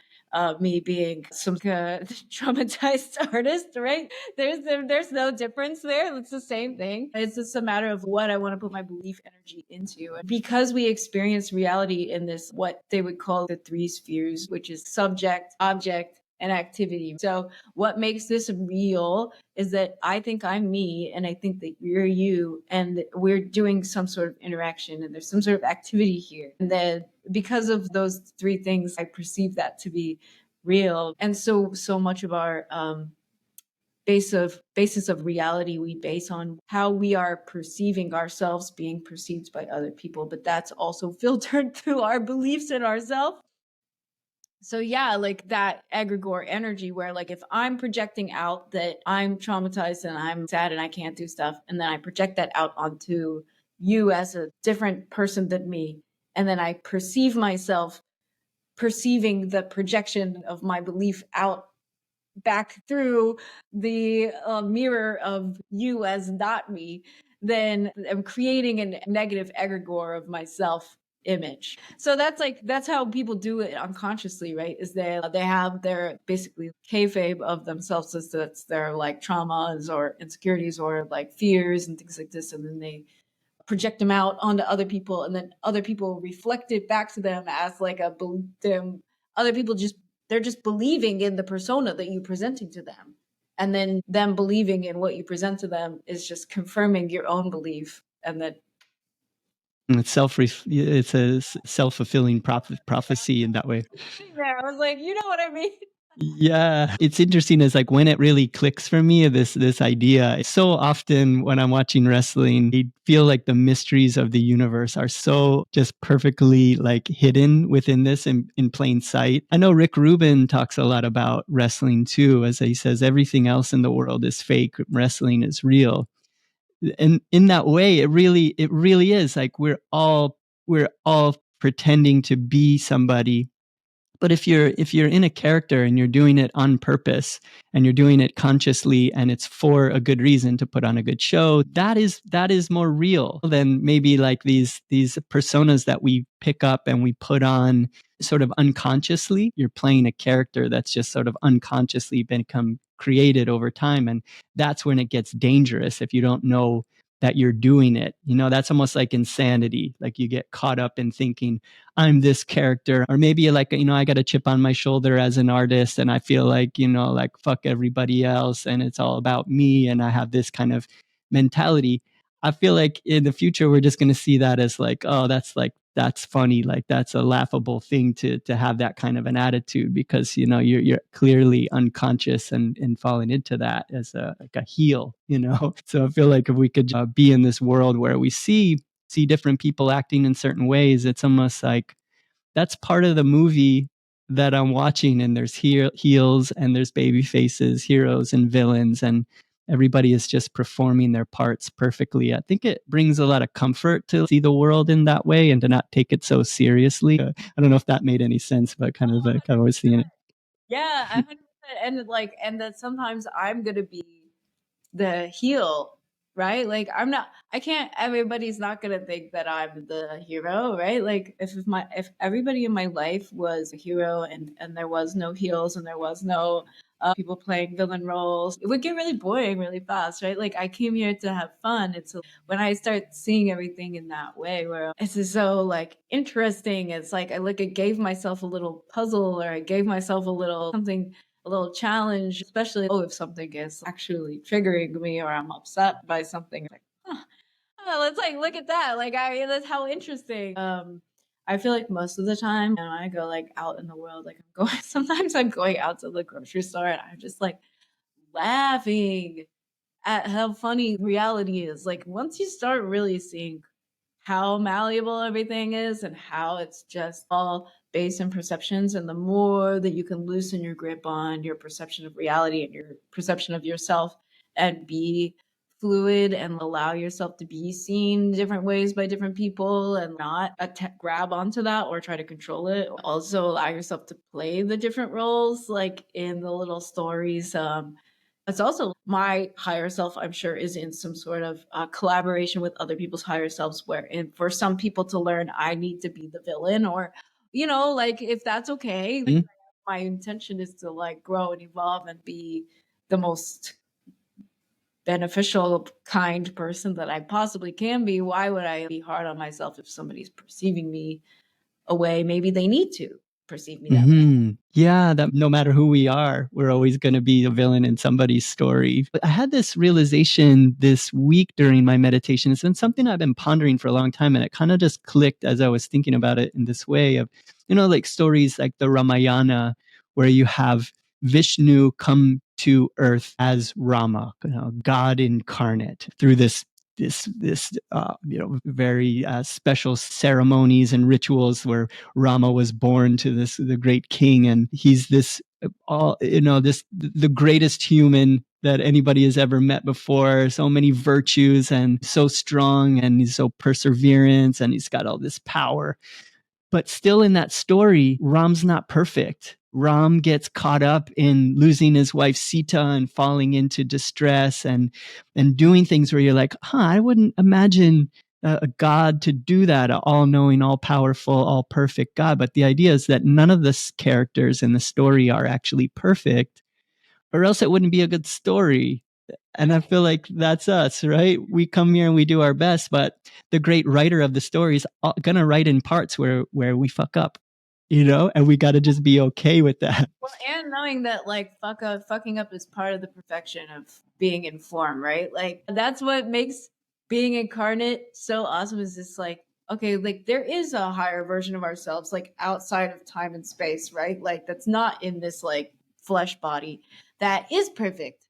me being some traumatized artist, right? There's no difference there. It's the same thing. It's just a matter of what I want to put my belief energy into. And because we experience reality in this, what they would call the three spheres, which is subject, object, and activity. So what makes this real is that I think I'm me and I think that you're you, and we're doing some sort of interaction and there's some sort of activity here. And then because of those three things, I perceive that to be real. And so much of our basis of reality we base on how we are perceiving ourselves being perceived by other people, but that's also filtered through our beliefs in ourselves. So yeah, like that egregore energy where like if I'm projecting out that I'm traumatized and I'm sad and I can't do stuff, and then I project that out onto you as a different person than me, and then I perceive myself perceiving the projection of my belief out back through the mirror of you as not me, then I'm creating a negative egregore of myself image. So that's how people do it unconsciously, right? Is they have their basically kayfabe of themselves as that's their like traumas or insecurities or like fears and things like this, and then they project them out onto other people, and then other people reflect it back to them as like them. Other people they're just believing in the persona that you're presenting to them, and then them believing in what you present to them is just confirming your own belief, and that it's a self-fulfilling prophecy in that way. there I was like, you know what I mean. Yeah, it's interesting as like when it really clicks for me, this idea. So often when I'm watching wrestling, I feel like the mysteries of the universe are so just perfectly like hidden within this in plain sight. I know Rick Rubin talks a lot about wrestling too, as he says everything else in the world is fake, wrestling is real. And in that way, it really is like we're all pretending to be somebody. But if you're in a character and you're doing it on purpose and you're doing it consciously and it's for a good reason to put on a good show, that is more real than maybe like these personas that we pick up and we put on sort of unconsciously. You're playing a character that's just sort of unconsciously become created over time, and that's when it gets dangerous if you don't know that you're doing it. That's almost like insanity. Like you get caught up in thinking I'm this character, or maybe like, I got a chip on my shoulder as an artist and I feel like, like fuck everybody else and it's all about me. And I have this kind of mentality. I feel like in the future, we're just going to see that as like, that's funny. Like that's a laughable thing to have that kind of an attitude because, you're clearly unconscious and falling into that as like a heel. So I feel like if we could be in this world where we see different people acting in certain ways, it's almost like that's part of the movie that I'm watching. And there's heels and there's baby faces, heroes and villains, and everybody is just performing their parts perfectly. I think it brings a lot of comfort to see the world in that way and to not take it so seriously. I don't know if that made any sense, but kind of like I was seeing it. Yeah, 100%. And that sometimes I'm gonna be the heel, right? Like I can't, everybody's not gonna think that I'm the hero, right? Like if everybody in my life was a hero and there was no heels and there was no people playing villain roles, it would get really boring really fast, right? Like I came here to have fun. And so when I start seeing everything in that way where it's just so like interesting, it's like I gave myself a little puzzle, or I gave myself a little something, a little challenge, especially if something is actually triggering me or I'm upset by something. Like, let's like look at that. Like that's how interesting. I feel like most of the time when I go like out in the world, like I'm going sometimes I'm going out to the grocery store and I'm just like laughing at how funny reality is. Like once you start really seeing how malleable everything is and how it's just all based in perceptions, and the more that you can loosen your grip on your perception of reality and your perception of yourself and be fluid and allow yourself to be seen different ways by different people and not grab onto that or try to control it, also allow yourself to play the different roles like in the little stories. It's also my higher self, I'm sure, is in some sort of collaboration with other people's higher selves, where for some people to learn, I need to be the villain, or, like if that's okay, like, my intention is to like grow and evolve and be the most beneficial, kind person that I possibly can be. Why would I be hard on myself if somebody's perceiving me a way maybe they need to perceive me that way. Yeah, that no matter who we are, we're always going to be a villain in somebody's story. But I had this realization this week during my meditation. It's been something I've been pondering for a long time, and it kind of just clicked as I was thinking about it in this way of, like stories like the Ramayana, where you have Vishnu come to earth as Rama, God incarnate through this very special ceremonies and rituals where Rama was born to the great king, and he's the greatest human that anybody has ever met before. So many virtues and so strong, and he's so perseverance, and he's got all this power. But still in that story, Ram's not perfect. Ram gets caught up in losing his wife Sita and falling into distress and doing things where you're like, I wouldn't imagine a God to do that, an all-knowing, all-powerful, all-perfect God. But the idea is that none of the characters in the story are actually perfect, or else it wouldn't be a good story. And I feel like that's us, right? We come here and we do our best, but the great writer of the story is going to write in parts where we fuck up, and we got to just be okay with that. Well, and knowing that like fucking up is part of the perfection of being in form, right? Like that's what makes being incarnate so awesome, is this like, okay, like there is a higher version of ourselves like outside of time and space, right? Like that's not in this like flesh body that is perfect,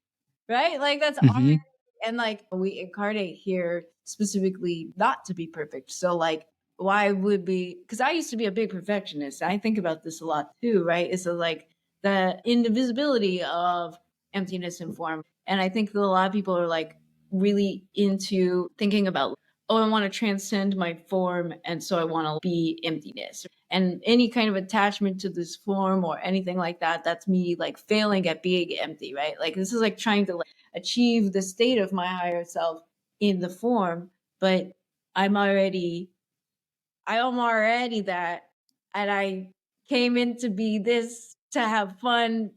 right? Like that's already, and like we incarnate here specifically not to be perfect. So like why would we, because I used to be a big perfectionist. I think about this a lot too, right? It's like the indivisibility of emptiness and form. And I think that a lot of people are like really into thinking about, oh, I want to transcend my form, and so I want to be emptiness. And any kind of attachment to this form or anything like that, that's me like failing at being empty, right? Like this is like trying to like achieve the state of my higher self in the form, but I'm already that, and I came in to be this, to have fun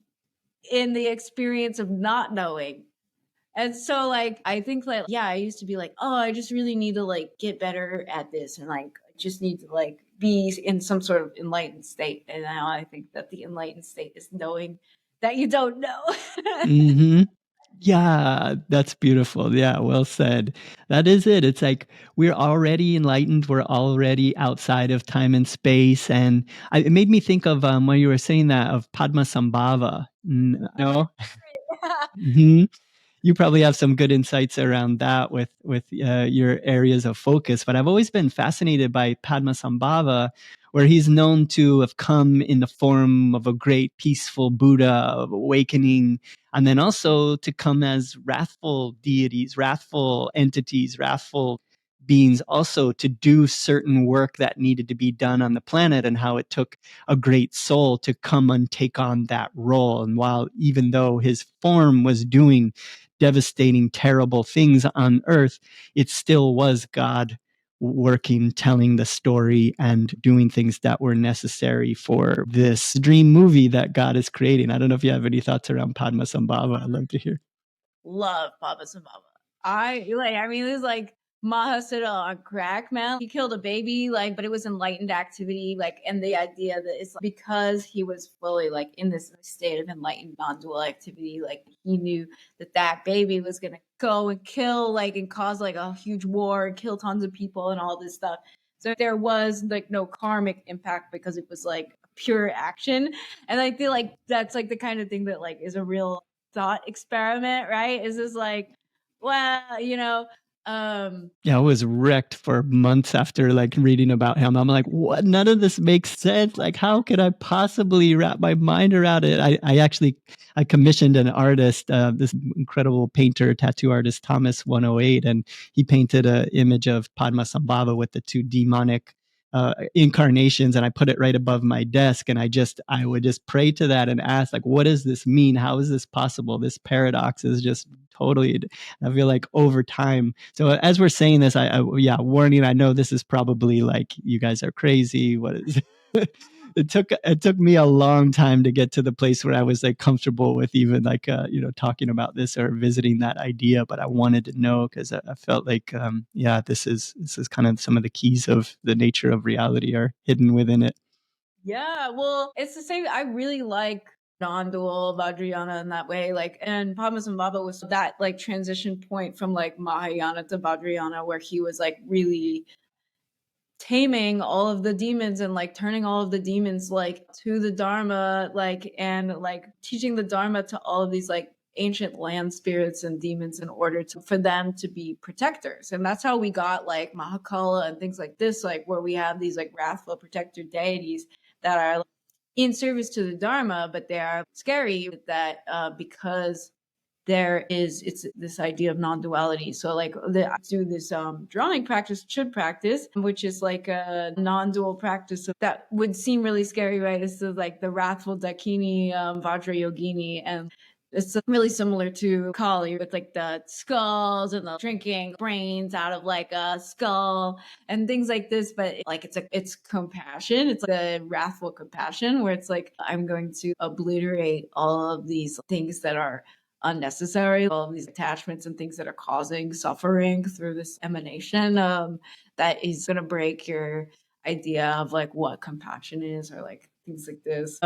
in the experience of not knowing. And so like I think like, yeah, I used to be like, oh, I just really need to like get better at this, and like I just need to like be in some sort of enlightened state. And now I think that the enlightened state is knowing that you don't know. Yeah, that's beautiful. Yeah, well said. That is it. It's like we're already enlightened. We're already outside of time and space. And it made me think of when you were saying that, of Padmasambhava. No? You probably have some good insights around that with your areas of focus. But I've always been fascinated by Padmasambhava, where he's known to have come in the form of a great peaceful Buddha of awakening, and then also to come as wrathful deities, wrathful entities, wrathful beings, also to do certain work that needed to be done on the planet, and how it took a great soul to come and take on that role. And while, even though his form was doing devastating, terrible things on earth, it still was God working, telling the story, and doing things that were necessary for this dream movie that God is creating. I don't know if you have any thoughts around Padmasambhava. I'd love to hear. Love Padmasambhava. I mean, it was like Mahasada on crack, man. He killed a baby, like, but it was enlightened activity, like, and the idea that it's like, because he was fully like in this state of enlightened non-dual activity, like he knew that that baby was gonna go and kill, like, and cause like a huge war and kill tons of people and all this stuff. So there was like no karmic impact because it was like pure action. And I feel like that's like the kind of thing that like is a real thought experiment, right? Is this like, well, Yeah, I was wrecked for months after like reading about him. I'm like, what? None of this makes sense. Like, how could I possibly wrap my mind around it? I commissioned an artist, this incredible painter, tattoo artist, Thomas 108, and he painted an image of Padmasambhava with the two demonic incarnations, and I put it right above my desk, and I would just pray to that and ask, like, what does this mean? How is this possible? This paradox is just totally, I feel like, over time. So as we're saying this, yeah, warning, I know this is probably like, you guys are crazy. What is it took me a long time to get to the place where I was like comfortable with even like talking about this or visiting that idea, but I wanted to know because I felt like yeah, this is kind of some of the keys of the nature of reality are hidden within it. Yeah, well, it's the same. I really like non-dual Vajrayana in that way. Like, and Padmasambhava was that like transition point from like Mahayana to Vajrayana, where he was like really taming all of the demons and like turning all of the demons like to the Dharma, like, and like teaching the Dharma to all of these like ancient land spirits and demons in order to for them to be protectors. And that's how we got like Mahakala and things like this, like where we have these like wrathful protector deities that are in service to the Dharma, but they are scary that because there is it's this idea of non-duality. So like I do this drawing practice, chud practice, which is like a non-dual practice that would seem really scary, right? It's like the wrathful Dakini Vajra Yogini, and it's really similar to Kali with like the skulls and the drinking brains out of like a skull and things like this. But like it's compassion. It's like a wrathful compassion where it's like I'm going to obliterate all of these things that are unnecessary, all of these attachments and things that are causing suffering through this emanation that is going to break your idea of like what compassion is or like things like this.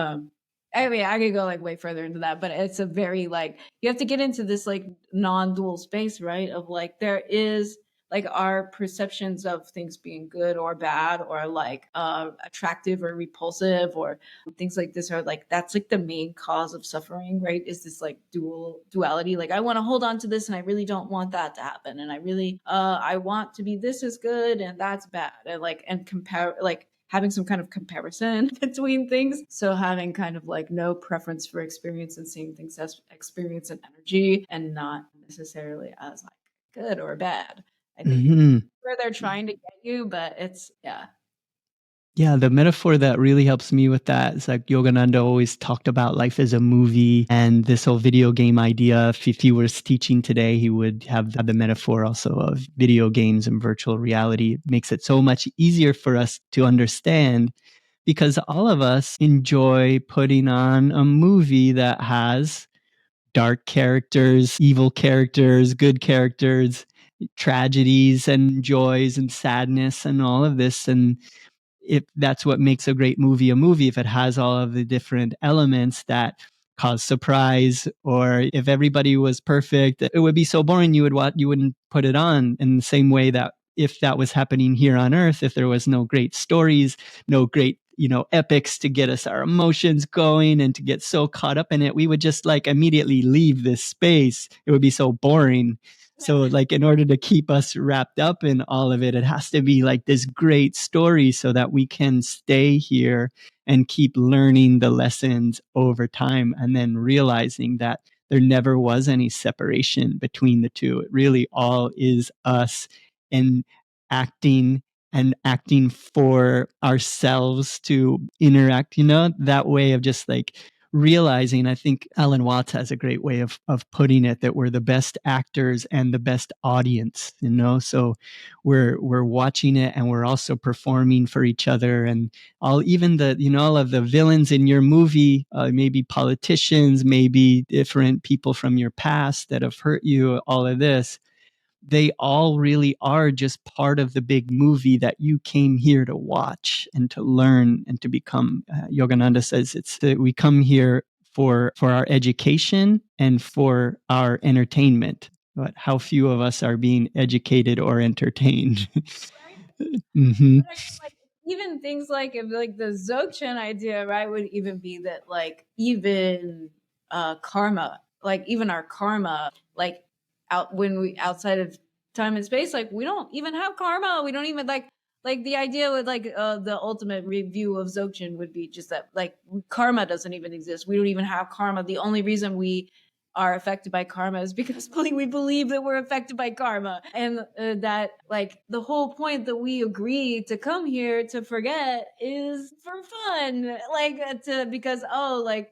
I mean, I could go like way further into that, but it's a very like you have to get into this like non-dual space, right? Of like there is like our perceptions of things being good or bad or like attractive or repulsive or things like this are like that's like the main cause of suffering, right? Is this like duality, like I want to hold on to this and I really don't want that to happen, and I really I want to be, this is good and that's bad, and like and compare, like having some kind of comparison between things. So having kind of like no preference for experience and seeing things as experience and energy and not necessarily as like good or bad. I think Hmm. where they're trying to get you, but it's yeah. Yeah, the metaphor that really helps me with that is like Yogananda always talked about life as a movie and this whole video game idea. If he was teaching today, he would have the metaphor also of video games and virtual reality. It makes it so much easier for us to understand because all of us enjoy putting on a movie that has dark characters, evil characters, good characters, tragedies and joys and sadness and all of this. And if that's what makes a movie, if it has all of the different elements that cause surprise, or if everybody was perfect, it would be so boring. You wouldn't put it on. In the same way that if that was happening here on Earth, if there was no great stories, no great epics to get us our emotions going and to get so caught up in it, we would just like immediately leave this space. It would be so boring. So like in order to keep us wrapped up in all of it, it has to be like this great story so that we can stay here and keep learning the lessons over time and then realizing that there never was any separation between the two. It really all is us and acting acting for ourselves to interact, that way of just like realizing. I think Alan Watts has a great way of putting it, that we're the best actors and the best audience, so we're watching it and we're also performing for each other, and all, even the all of the villains in your movie, maybe politicians, maybe different people from your past that have hurt you, all of this, they all really are just part of the big movie that you came here to watch and to learn and to become. Yogananda says it's that we come here for our education and for our entertainment. But how few of us are being educated or entertained? Hmm. But I mean, like even things like if like the Dzogchen idea, right, would even be that like even karma, like even our karma, like out when we outside of time and space, like we don't even have karma. We don't even like the idea with like the ultimate review of Dzogchen would be just that like karma doesn't even exist. We don't even have karma. The only reason we are affected by karma is because we believe that we're affected by karma, and that like the whole point that we agree to come here to forget is for fun, like to because oh like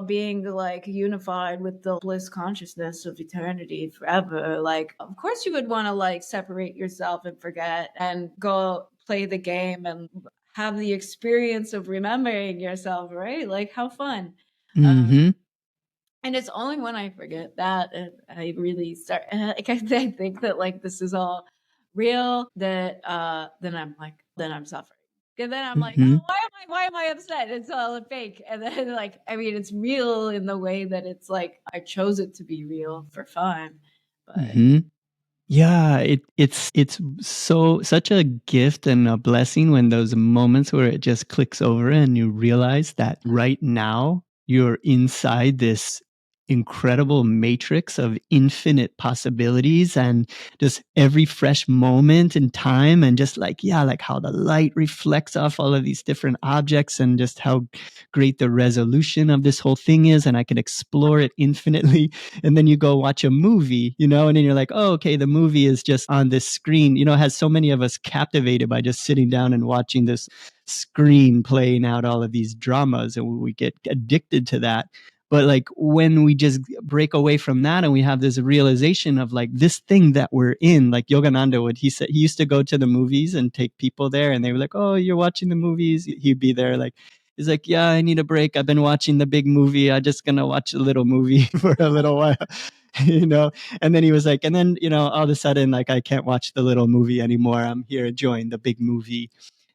being like unified with the bliss consciousness of eternity forever, like of course you would want to like separate yourself and forget and go play the game and have the experience of remembering yourself, right? Like how fun. um Hmm. and it's only when I forget that and I really start like I think that like this is all real that then I'm suffering. And then I'm like, oh, why am I upset? It's all fake. And then like, I mean, it's real in the way that it's like I chose it to be real for fun. But Yeah, it's so such a gift and a blessing when those moments where it just clicks over and you realize that right now you're inside this incredible matrix of infinite possibilities and just every fresh moment in time and just like like how the light reflects off all of these different objects and just how great the resolution of this whole thing is and I can explore it infinitely. And then you go watch a movie, and then you're like, oh, okay, the movie is just on this screen, has so many of us captivated by just sitting down and watching this screen playing out all of these dramas, and we get addicted to that. But like when we just break away from that and we have this realization of like this thing that we're in, like Yogananda he said he used to go to the movies and take people there and they were like, oh, you're watching the movies. He'd be there like, he's like, yeah, I need a break. I've been watching the big movie. I'm just going to watch a little movie for a little while, And then he was like, and then, all of a sudden, like, I can't watch the little movie anymore. I'm here enjoying the big movie.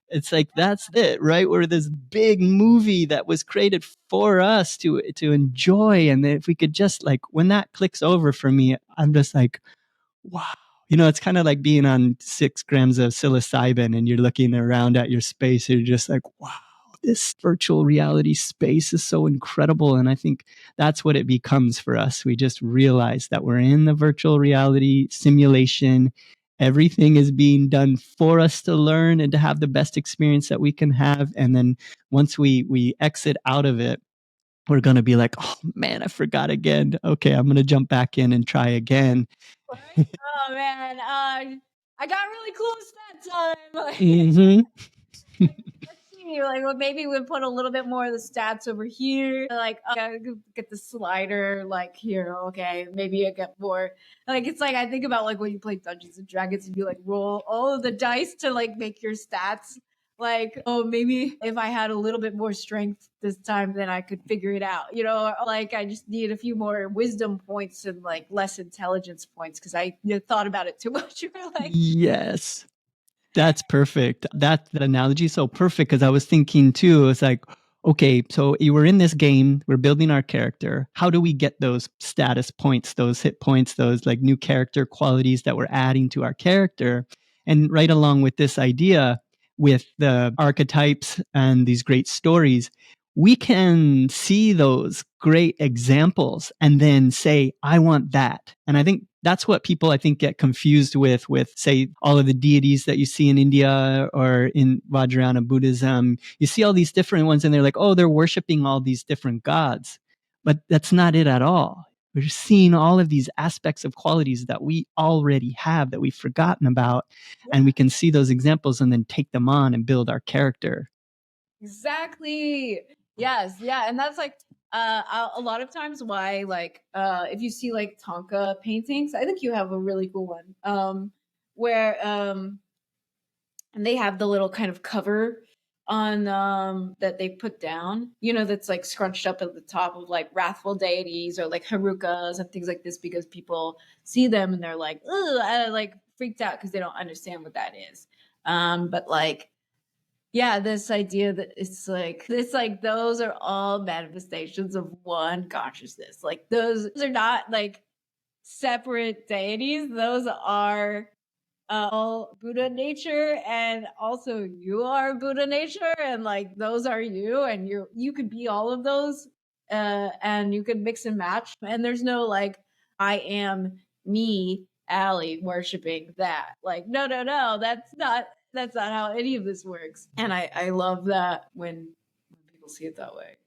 It's like, that's it, right? We're this big movie that was created for us to enjoy. And if we could just like, when that clicks over for me, I'm just like, wow. It's kind of like being on 6 grams of psilocybin and you're looking around at your space and you're just like, wow, this virtual reality space is so incredible. And I think that's what it becomes for us. We just realize that we're in the virtual reality simulation. Everything is being done for us to learn and to have the best experience that we can have. And then once we exit out of it, we're going to be like, oh man, I forgot again. Okay, I'm going to jump back in and try again. Right? Oh man, I got really close that time. Like, let's see, like well, maybe we put a little bit more of the stats over here. Like, get the slider like here. Okay, maybe I get more. Like it's like I think about like when you play Dungeons and Dragons and you like roll all of the dice to like make your stats. Like, oh, maybe if I had a little bit more strength this time, then I could figure it out. Or like I just need a few more wisdom points and like less intelligence points because I thought about it too much. Like, yes, that's perfect. That analogy is so perfect because I was thinking too. It's like, okay, so you were in this game, we're building our character. How do we get those status points, those hit points, those like new character qualities that we're adding to our character? And right along with this idea with the archetypes and these great stories, we can see those great examples and then say, I want that. And I think that's what people, I think, get confused with, say, all of the deities that you see in India or in Vajrayana Buddhism. You see all these different ones and they're like, oh, they're worshiping all these different gods. But that's not it at all. We're seeing all of these aspects of qualities that we already have that we've forgotten about. And we can see those examples and then take them on and build our character. Exactly. Yes. Yeah. And that's like a lot of times why like if you see like Tonka paintings, I think you have a really cool one where and they have the little kind of cover on that they put down, that's like scrunched up at the top of like wrathful deities or like harukas and things like this because people see them and they're like, ugh, like freaked out because they don't understand what that is. But like yeah, this idea that it's like those are all manifestations of one consciousness. Like those are not like separate deities. Those are all Buddha nature, and also you are Buddha nature, and like those are you, and you could be all of those, and you could mix and match. And there's no like I am me, Allie, worshiping that. Like no, that's not how any of this works. And I love that when people see it that way.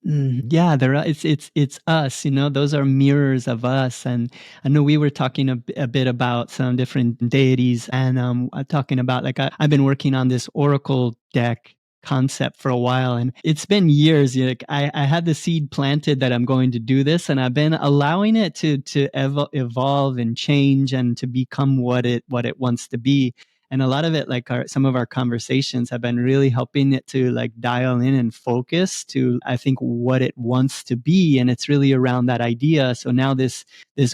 Yeah, it's us, those are mirrors of us. And I know we were talking a bit about some different deities and talking about like I've been working on this Oracle deck concept for a while and it's been years. Like I had the seed planted that I'm going to do this and I've been allowing it to evolve and change and to become what it wants to be. And a lot of it, like some of our conversations have been really helping it to like dial in and focus to, I think, what it wants to be. And it's really around that idea. So now this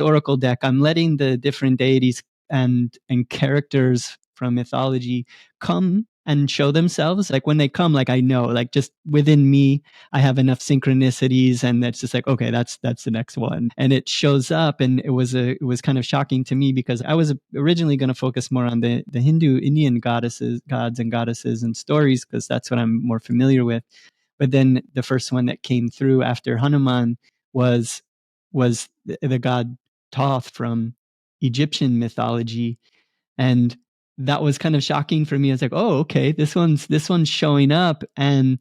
Oracle deck, I'm letting the different deities and characters from mythology come and show themselves. Like when they come, like I know, like just within me, I have enough synchronicities, and that's just like, okay, that's the next one. And it shows up, and it was kind of shocking to me because I was originally going to focus more on the Hindu Indian gods and goddesses and stories, because that's what I'm more familiar with. But then the first one that came through after Hanuman was the god Thoth from Egyptian mythology. And that was kind of shocking for me. I was like, oh, okay, this one's showing up. And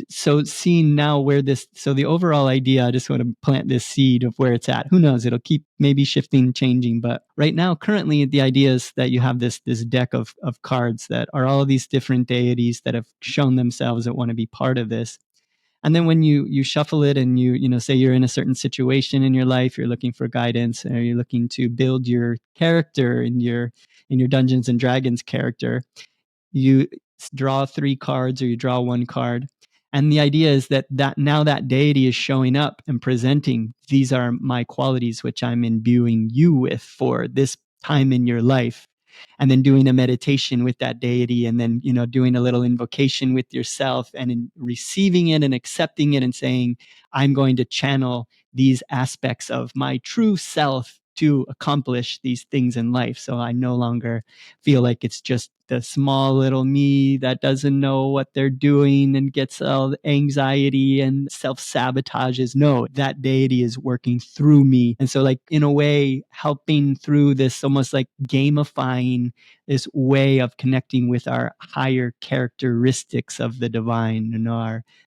so seeing now where this, so the overall idea, I just want to plant this seed of where it's at. Who knows? It'll keep maybe shifting, changing. But right now, currently, the idea is that you have this deck of cards that are all of these different deities that have shown themselves that want to be part of this. And then when you shuffle it, and you say you're in a certain situation in your life, you're looking for guidance, or you're looking to build your character in your Dungeons and Dragons character, you draw 3 cards, or you draw 1 card. And the idea is that now that deity is showing up and presenting, these are my qualities which I'm imbuing you with for this time in your life. And then doing a meditation with that deity, and then doing a little invocation with yourself, and in receiving it and accepting it, and saying, I'm going to channel these aspects of my true self to accomplish these things in life. So I no longer feel like it's just the small little me that doesn't know what they're doing and gets all the anxiety and self-sabotages. No, that deity is working through me. And so, like, in a way, helping through this, almost like gamifying this way of connecting with our higher characteristics of the divine,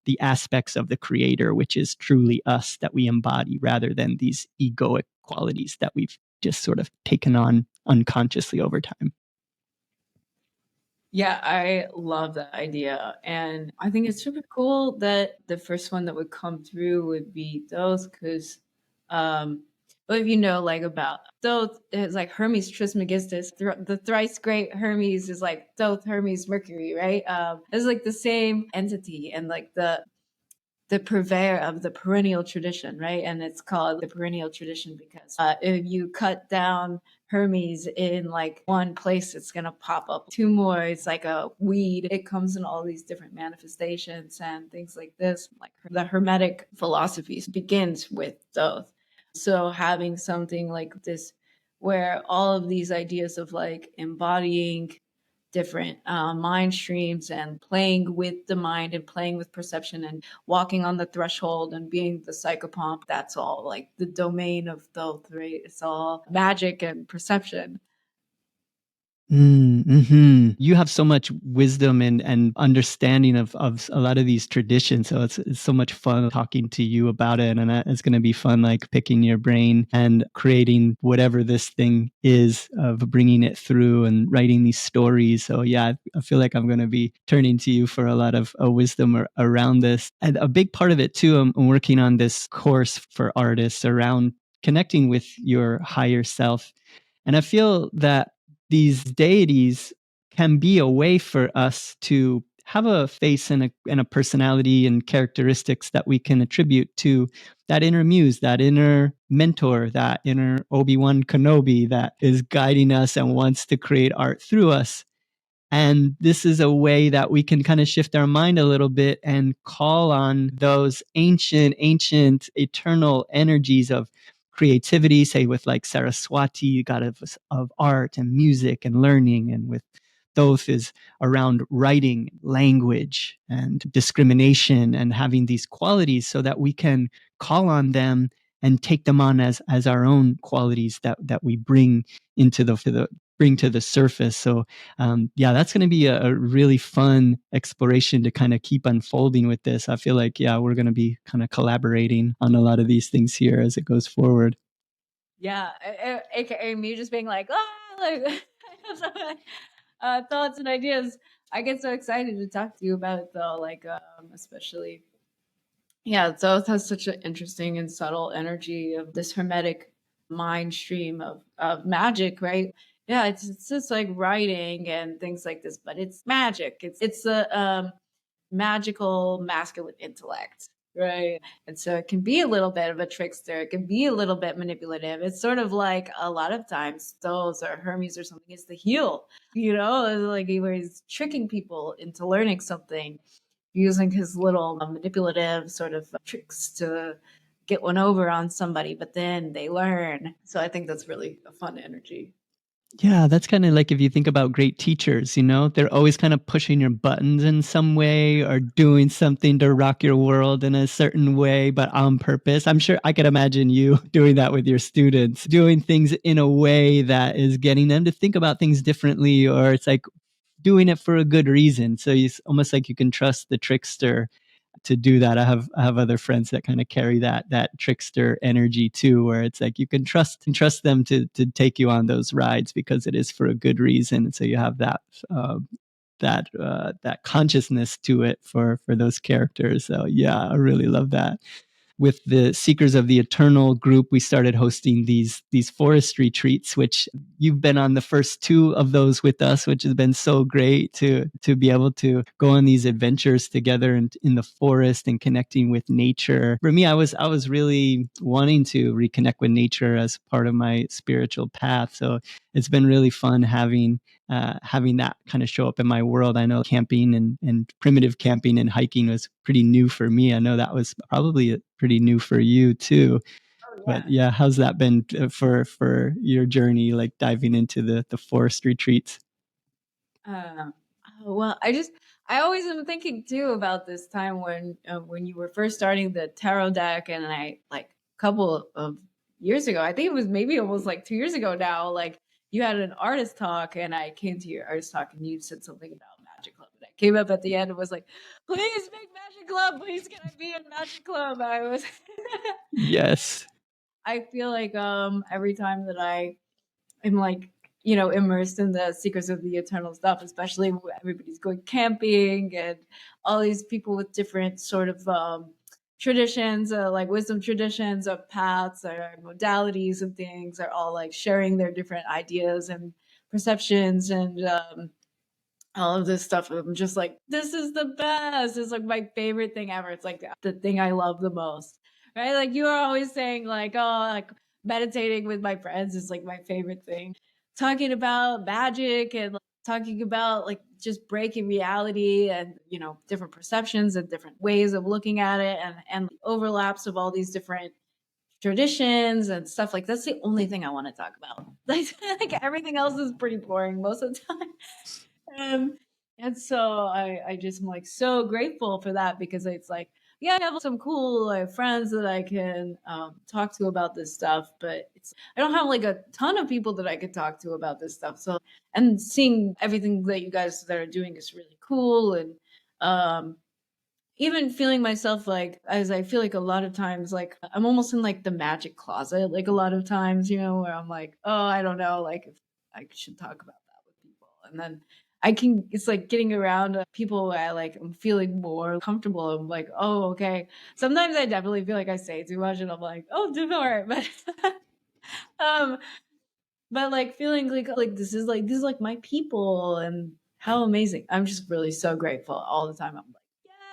the aspects of the creator, which is truly us that we embody, rather than these egoic qualities that we've just sort of taken on unconsciously over time. Yeah, I love that idea. And I think it's super cool that the first one that would come through would be those, because but if you know, like, about Thoth, it's like Hermes Trismegistus, the thrice great Hermes is like Thoth, Hermes, Mercury, right? It's like the same entity, and like the purveyor of the perennial tradition, right? And it's called the perennial tradition because if you cut down Hermes in like one place, it's gonna pop up 2 more. It's like a weed. It comes in all these different manifestations and things like this. Like the Hermetic philosophies begins with Thoth. So having something like this, where all of these ideas of like embodying different mind streams and playing with the mind and playing with perception and walking on the threshold and being the psychopomp, that's all like the domain of Thoth, right? It's all magic and perception. Mm-hmm. You have so much wisdom and understanding of a lot of these traditions. So it's so much fun talking to you about it. And it's going to be fun, like picking your brain and creating whatever this thing is, of bringing it through and writing these stories. So yeah, I feel like I'm going to be turning to you for a lot of wisdom around this. And a big part of it too, I'm working on this course for artists around connecting with your higher self. And I feel that these deities can be a way for us to have a face and a personality and characteristics that we can attribute to that inner muse, that inner mentor, that inner Obi-Wan Kenobi that is guiding us and wants to create art through us. And this is a way that we can kind of shift our mind a little bit and call on those ancient, eternal energies of creativity, say with like Saraswati, god of art and music and learning, and with Thoth is around writing, language, and discrimination, and having these qualities so that we can call on them and take them on as our own qualities that we bring into bring to the surface. So yeah, that's going to be a really fun exploration to kind of keep unfolding with this. I feel like, yeah, we're going to be kind of collaborating on a lot of these things here as it goes forward. Yeah, aka me just being like, like I have some thoughts and ideas. I get so excited to talk to you about it though, like especially, yeah, Thoth has such an interesting and subtle energy of this hermetic mind stream of magic, right? Yeah, it's just like writing and things like this, but it's magic. It's a magical masculine intellect. Right. And so it can be a little bit of a trickster. It can be a little bit manipulative. It's sort of like a lot of times those or Hermes or something is the heel, like he was tricking people into learning something using his little manipulative sort of tricks to get one over on somebody, but then they learn. So I think that's really a fun energy. Yeah, that's kind of like if you think about great teachers, they're always kind of pushing your buttons in some way or doing something to rock your world in a certain way, but on purpose. I'm sure I could imagine you doing that with your students, doing things in a way that is getting them to think about things differently, or it's like doing it for a good reason. So it's almost like you can trust the trickster to do that. I have other friends that kind of carry that trickster energy too, where it's like you can trust them to take you on those rides because it is for a good reason. And so you have that consciousness to it for those characters. So yeah, I really love that. With the Seekers of the Eternal group, we started hosting these forest retreats, which you've been on the first two of those with us, which has been so great to be able to go on these adventures together in the forest and connecting with nature. For me, I was really wanting to reconnect with nature as part of my spiritual path. So it's been really fun having that kind of show up in my world. I know camping and primitive camping and hiking was pretty new for me. I know that was probably pretty new for you too. Oh But yeah. yeah, how's that been for your journey, like diving into the forest retreats? Uh, well, I always am thinking too about this time when you were first starting the tarot deck, and I like a couple of years ago, I think it was maybe almost like 2 years ago now, like you had an artist talk, and I came to your artist talk, and you said something about Magic Club, and I came up at the end and was like, "Please make Magic Club, please can I be in Magic Club?" I was, Yes. I feel like every time that I'm like, immersed in the secrets of the eternal stuff, especially when everybody's going camping and all these people with different sort of traditions, like wisdom traditions of paths or modalities and things are all like sharing their different ideas and perceptions and all of this stuff. I'm just like, this is the best. It's like my favorite thing ever. It's like the thing I love the most. Right? Like you are always saying, like, oh, like meditating with my friends is like my favorite thing. Talking about magic and like, talking about like just breaking reality and different perceptions and different ways of looking at it and overlaps of all these different traditions and stuff like that's the only thing I want to talk about. Like everything else is pretty boring most of the time. Um, and so I just am like so grateful for that because it's like, yeah, I have some cool like friends that I can talk to about this stuff, but I don't have like a ton of people that I could talk to about this stuff. So, and seeing everything that you guys that are doing is really cool. And um, even feeling myself like, as I feel like a lot of times, like I'm almost in like the magic closet, like a lot of times, where I'm like, oh, I don't know, like if I should talk about that with people. And then it's like getting around people where I'm feeling more comfortable. I'm like, oh, okay. Sometimes I definitely feel like I say too much and I'm like, oh, do more. Um, but like feeling like this is like my people and how amazing. I'm just really so grateful all the time. I'm like,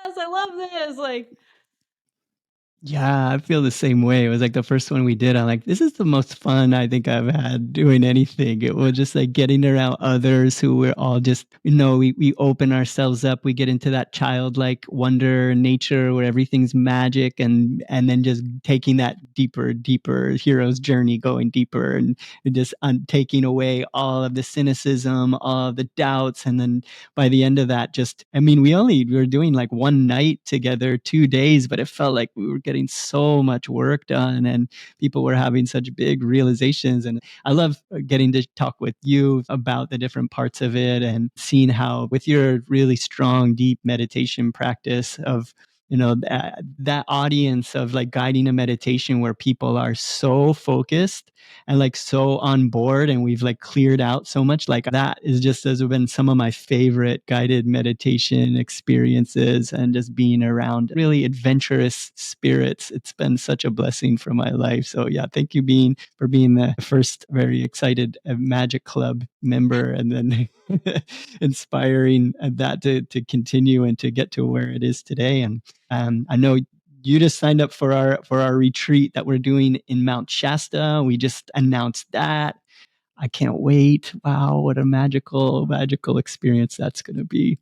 yes, I love this. Like, Yeah, I feel the same way. It was like the first one we did. I'm like, this is the most fun I think I've had doing anything. It was just like getting around others who were all just, we open ourselves up. We get into that childlike wonder nature where everything's magic and then just taking that deeper hero's journey, going deeper and just taking away all of the cynicism, all of the doubts. And then by the end of that, we were doing like one night together, 2 days, but it felt like we were getting so much work done and people were having such big realizations. And I love getting to talk with you about the different parts of it and seeing how, with your really strong, deep meditation practice of that audience of like guiding a meditation where people are so focused and like so on board and we've like cleared out so much, like that is just has been some of my favorite guided meditation experiences and just being around really adventurous spirits. It's been such a blessing for my life. So yeah, thank you for being the first very excited Magic Club member and then inspiring that to continue and to get to where it is today. And I know you just signed up for our retreat that we're doing in Mount Shasta. We just announced that. I can't wait. Wow, what a magical experience that's going to be.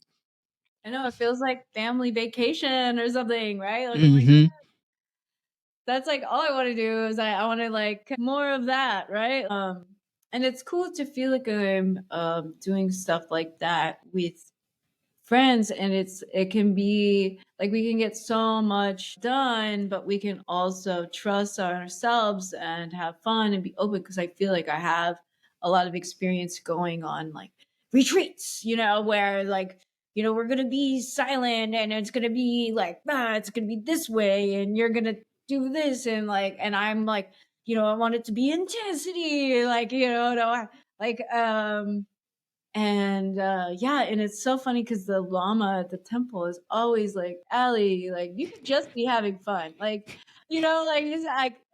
I know it feels like family vacation or something, right? Like, Mm-hmm. that's like all I want to do is I want to like more of that, right? And it's cool to feel like I'm doing stuff like that with friends, and it can be like we can get so much done, but we can also trust ourselves and have fun and be open, because I feel like I have a lot of experience going on like retreats, where like, we're gonna be silent and it's gonna be like, it's gonna be this way and you're gonna do this, and like, and I'm like, I want it to be intensity, like, no, like and yeah, and it's so funny because the lama at the temple is always like, "Allie, like you could just be having fun." Like, like it's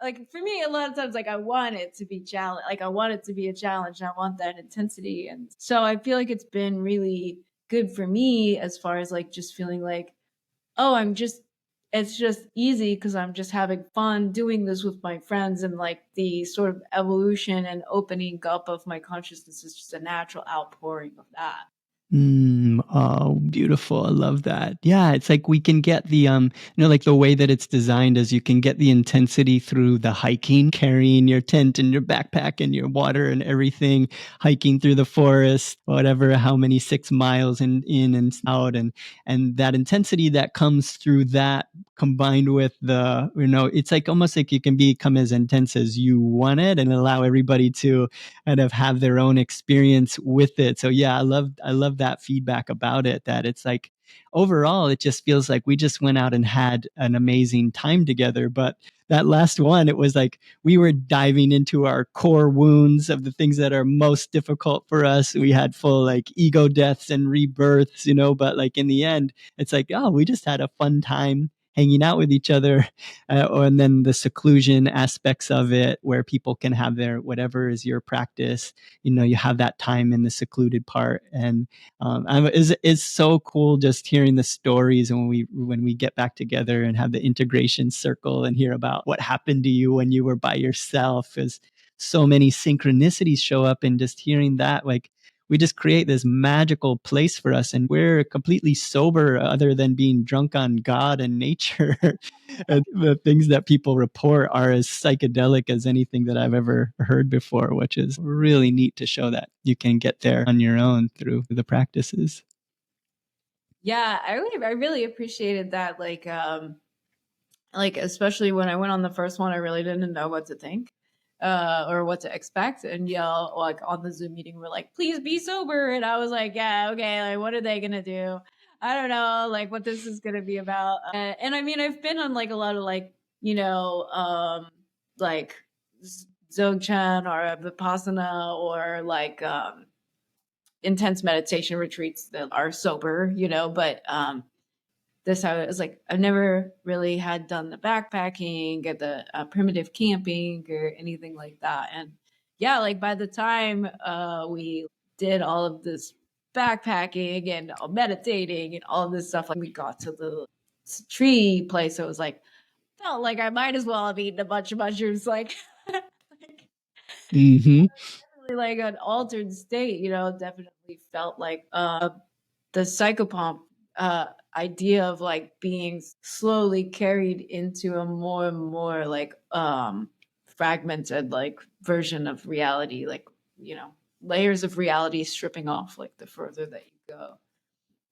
like for me, a lot of times like I want it to be challenge, like I want it to be a challenge, and I want that intensity. And so I feel like it's been really good for me as far as like just feeling like, oh, it's just easy because I'm just having fun doing this with my friends, and like the sort of evolution and opening up of my consciousness is just a natural outpouring of that. Oh, beautiful. I love that. Yeah, it's like we can get the like the way that it's designed is you can get the intensity through the hiking, carrying your tent and your backpack and your water and everything, hiking through the forest, whatever, how many 6 miles in and out, and that intensity that comes through that combined with the, it's like almost like you can become as intense as you want it and allow everybody to kind of have their own experience with it. So yeah, I love that feedback about it, that it's like overall it just feels like we just went out and had an amazing time together. But that last one, it was like we were diving into our core wounds of the things that are most difficult for us. We had full like ego deaths and rebirths, but like in the end, it's like, oh, we just had a fun time hanging out with each other, and then the seclusion aspects of it where people can have their whatever is your practice, you have that time in the secluded part. And it's so cool just hearing the stories, and when we get back together and have the integration circle and hear about what happened to you when you were by yourself, is so many synchronicities show up. And just hearing that, like, we just create this magical place for us, and we're completely sober other than being drunk on God and nature. And the things that people report are as psychedelic as anything that I've ever heard before, which is really neat to show that you can get there on your own through the practices. Yeah, I really appreciated that. Like especially when I went on the first one, I really didn't know what to think, or what to expect. And like on the Zoom meeting, we're like, please be sober. And I was like, yeah, okay, like what are they gonna do? I don't know, like what this is gonna be about. And I mean, I've been on like a lot of like, like Dzogchen or Vipassana or like intense meditation retreats that are sober, but this I was like, I've never really had done the backpacking or the primitive camping or anything like that. And yeah, like by the time we did all of this backpacking and meditating and all of this stuff, like we got to the tree place, it was like, felt like I might as well have eaten a bunch of mushrooms. Like, like Mm-hmm. really like an altered state, definitely felt like the psychopomp idea of like being slowly carried into a more and more like fragmented like version of reality, like, layers of reality stripping off like the further that you go.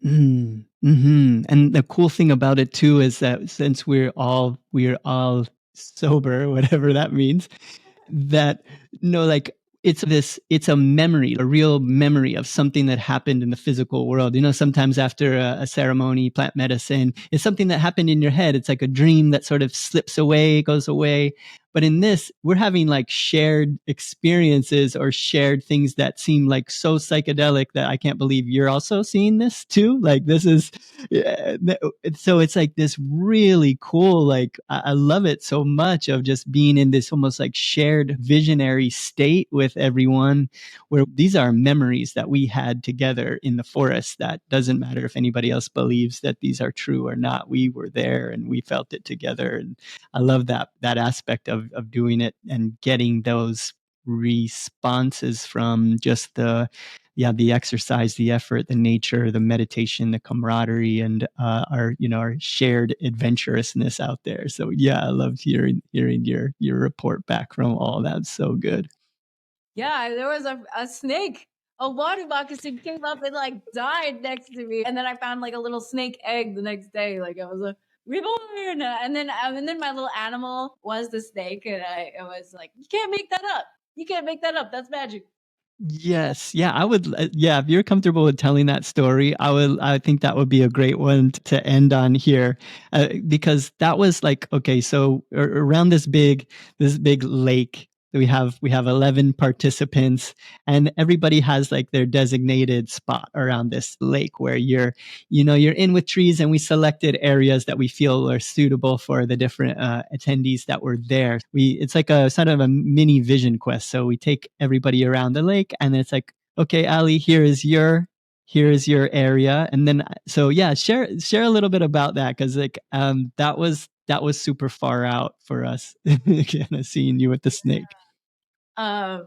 Mm-hmm. And the cool thing about it too is that since we're all sober, whatever that means, that no, like it's a memory, a real memory of something that happened in the physical world. Sometimes after a ceremony, plant medicine, it's something that happened in your head. It's like a dream that sort of slips away, goes away. But in this, we're having like shared experiences or shared things that seem like so psychedelic that I can't believe you're also seeing this too. Like this is, yeah, so it's like this really cool, like I love it so much of just being in this almost like shared visionary state with everyone, where these are memories that we had together in the forest that doesn't matter if anybody else believes that these are true or not. We were there and we felt it together. And I love that aspect of doing it and getting those responses from just the exercise, the effort, the nature, the meditation, the camaraderie, and our our shared adventurousness out there. So yeah, I loved hearing your report back from all that. So good. Yeah, there was a snake, a water moccasin came up and like died next to me, and then I found like a little snake egg the next day. Like I was like reborn, and then my little animal was the snake, and I was like, you can't make that up. You can't make that up. That's magic. Yes. Yeah, I would yeah, if you're comfortable with telling that story, I think that would be a great one to end on here. Because that was like okay, so around this big lake, we have 11 participants, and everybody has like their designated spot around this lake where you're in with trees, and we selected areas that we feel are suitable for the different attendees that were there. It's like a sort of a mini vision quest. So we take everybody around the lake, and then it's like, okay, Ali, here is your area, and then so yeah, share a little bit about that, because like that was super far out for us, kind of seeing you with the snake. Um,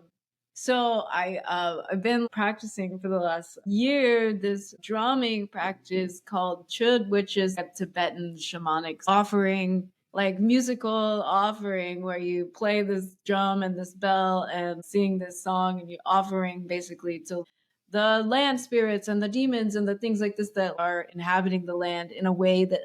so I've been practicing for the last year this drumming practice called chud, which is a Tibetan shamanic offering, like musical offering, where you play this drum and this bell and sing this song, and you're offering basically to the land spirits and the demons and the things like this that are inhabiting the land in a way that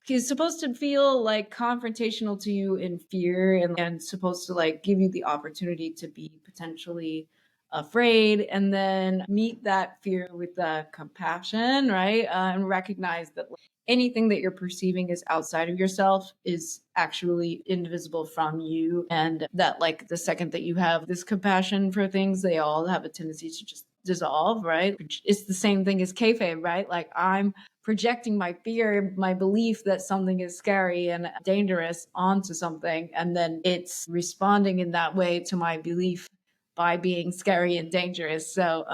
he's supposed to feel like confrontational to you in fear, and supposed to like give you the opportunity to be potentially afraid, and then meet that fear with compassion, right? And recognize that anything that you're perceiving is outside of yourself is actually indivisible from you, and that like the second that you have this compassion for things, they all have a tendency to just dissolve, right? It's the same thing as kayfabe, right? Like I'm projecting my fear, my belief that something is scary and dangerous onto something, and then it's responding in that way to my belief by being scary and dangerous. So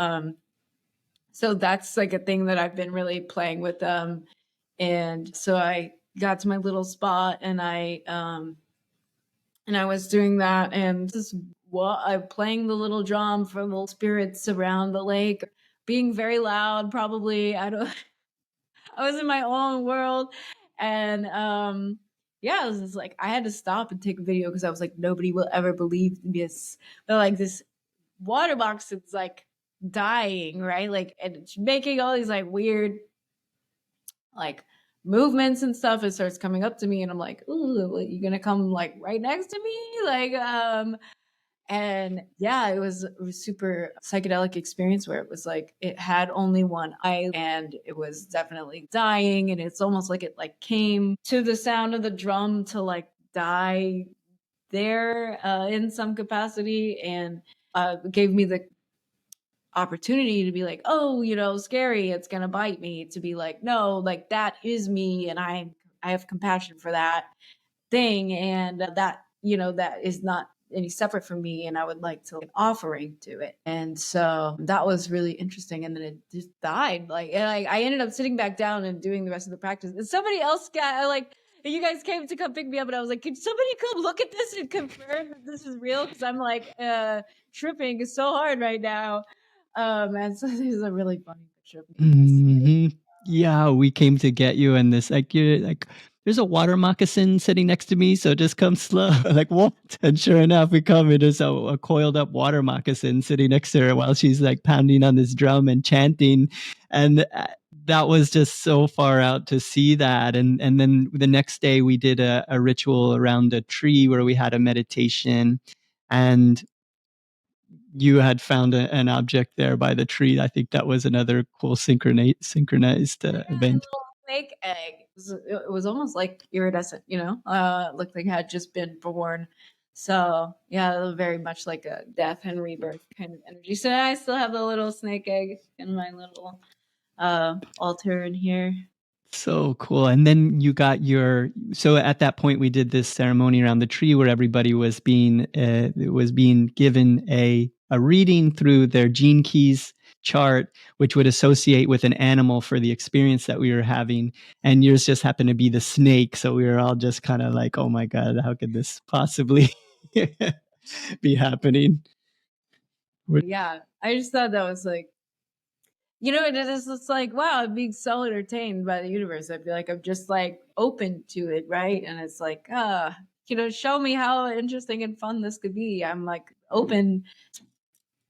that's like a thing that I've been really playing with. And so I got to my little spot, and I was doing that, and just what I'm playing the little drum for little spirits around the lake, being very loud, probably. I don't I was in my own world. And yeah, I was just like, I had to stop and take a video because I was like, nobody will ever believe this. But like this water box is like dying, right? Like, and it's making all these like weird like movements and stuff. It starts coming up to me, and I'm like, ooh, you gonna come like right next to me? And yeah, it was super psychedelic experience where it was like it had only one eye, and it was definitely dying, and it's almost like it like came to the sound of the drum to like die there in some capacity, and gave me the opportunity to be like, oh, scary, it's gonna bite me, to be like, no, like that is me, and I have compassion for that thing, and that that is not any separate from me, and I would like to like, offering to it. And so that was really interesting, and then it just died, like, and I ended up sitting back down and doing the rest of the practice, and somebody else got like, you guys came to come pick me up, and I was like, could somebody come look at this and confirm that this is real, because I'm like tripping so hard right now. And so there's a really funny picture of me. Hmm. Yeah, we came to get you, and this like you're like, there's a water moccasin sitting next to me, so just come slow. Like what? And sure enough, we come, and there's a coiled up water moccasin sitting next to her while she's like pounding on this drum and chanting, and that was just so far out to see that. And then the next day we did a ritual around a tree where we had a meditation, and you had found an object there by the tree. I think that was another cool synchronized Yeah, a event. little snake egg. It was almost like iridescent, it looked like it had just been born. So yeah, very much like a death and rebirth kind of energy. So I still have the little snake egg in my little altar in here. So cool. And then you got so at that point we did this ceremony around the tree where everybody was being given a reading through their gene keys chart, which would associate with an animal for the experience that we were having. And yours just happened to be the snake. So we were all just kind of like, oh my God, how could this possibly be happening? Yeah, I just thought that was like, you know, it is just like, wow, I'm being so entertained by the universe. I feel like I'm just like open to it, right? And it's like, you know, show me how interesting and fun this could be. I'm like open,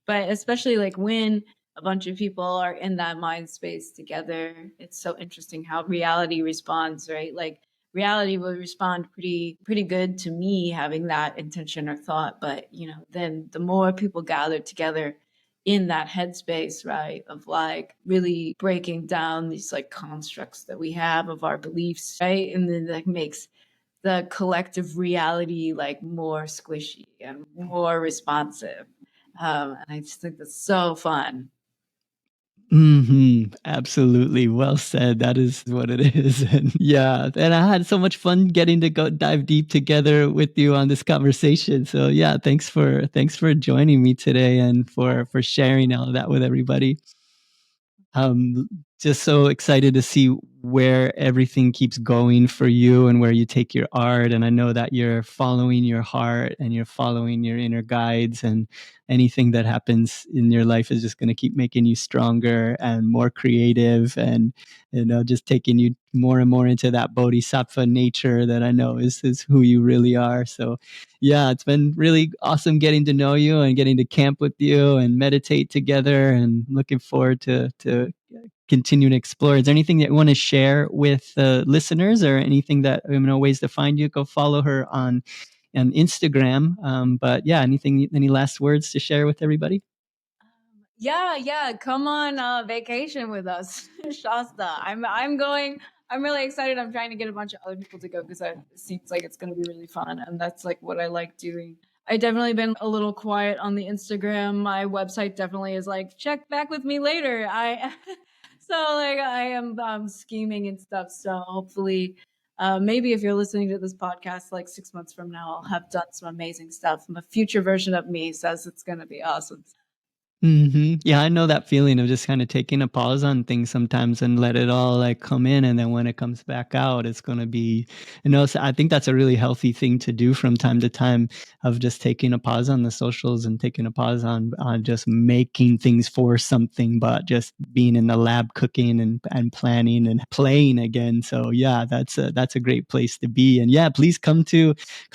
but especially like when a bunch of people are in that mind space together, it's so interesting how reality responds, right? Like reality will respond pretty good to me having that intention or thought, but you know, then the more people gather together in that headspace, right, of like really breaking down these like constructs that we have of our beliefs, right, and then that makes the collective reality like more squishy and more responsive. And I just think that's so fun. Absolutely. Well said. That is what it is. And yeah. And I had so much fun getting to go dive deep together with you on this conversation. So yeah, thanks for joining me today and for sharing all of that with everybody. Just so excited to see where everything keeps going for you and where you take your art. And I know that you're following your heart and you're following your inner guides, and anything that happens in your life is just going to keep making you stronger and more creative, and just taking you more and more into that bodhisattva nature that I know is who you really are. So yeah, it's been really awesome getting to know you and getting to camp with you and meditate together, and looking forward to continue to explore. Is there anything that you want to share with listeners, or anything that, ways to find you? Go follow her on Instagram. But yeah, any last words to share with everybody? Yeah, come on vacation with us, Shasta. I'm going. I'm really excited. I'm trying to get a bunch of other people to go because it seems like it's going to be really fun, and that's like what I like doing. I definitely been a little quiet on the Instagram. My website definitely is like check back with me later. I so like I am scheming and stuff. So hopefully, maybe if you're listening to this podcast like 6 months from now, I'll have done some amazing stuff. A future version of me says it's going to be awesome. Yeah, I know that feeling of just kind of taking a pause on things sometimes and let it all like come in, and then when it comes back out, it's going to be, so I think that's a really healthy thing to do from time to time, of just taking a pause on the socials and taking a pause on just making things for something, but just being in the lab cooking and planning and playing again. So yeah, that's a great place to be. And yeah, please come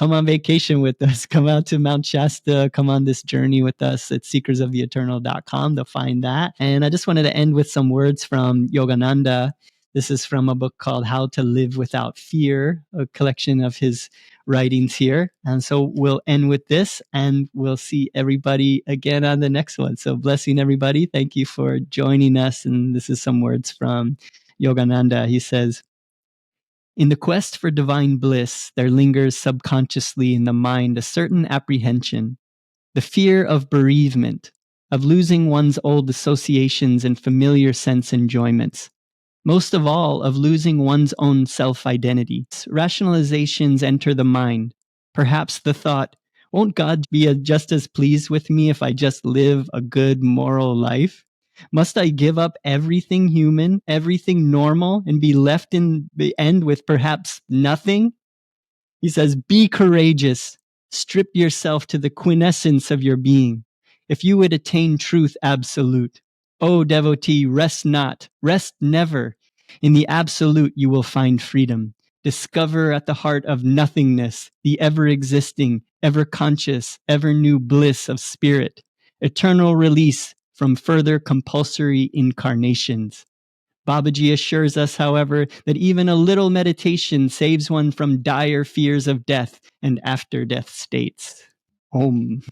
on vacation with us, come out to Mount Shasta, come on this journey with us at seekersoftheeternal.com to find that. And I just wanted to end with some words from Yogananda. This is from a book called How to Live Without Fear, a collection of his writings here. And so we'll end with this, and we'll see everybody again on the next one. So blessing everybody. Thank you for joining us. And this is some words from Yogananda. He says, in the quest for divine bliss, there lingers subconsciously in the mind a certain apprehension, the fear of bereavement, of losing one's old associations and familiar sense enjoyments, most of all, of losing one's own self identity. Rationalizations enter the mind. Perhaps the thought, won't God be just as pleased with me if I just live a good moral life? Must I give up everything human, everything normal, and be left in the end with perhaps nothing? He says, be courageous. Strip yourself to the quintessence of your being. If you would attain truth absolute, O devotee, rest not, rest never. In the absolute, you will find freedom. Discover at the heart of nothingness the ever existing, ever conscious, ever new bliss of spirit, eternal release from further compulsory incarnations. Babaji assures us, however, that even a little meditation saves one from dire fears of death and after death states. Om.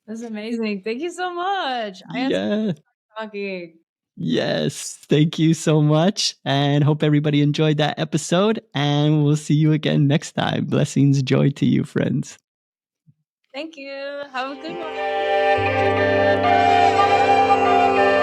That's amazing. Thank you so much. I had Yeah. talking. Yes, thank you so much. And hope everybody enjoyed that episode. And we'll see you again next time. Blessings, joy to you, friends. Thank you. Have a good one.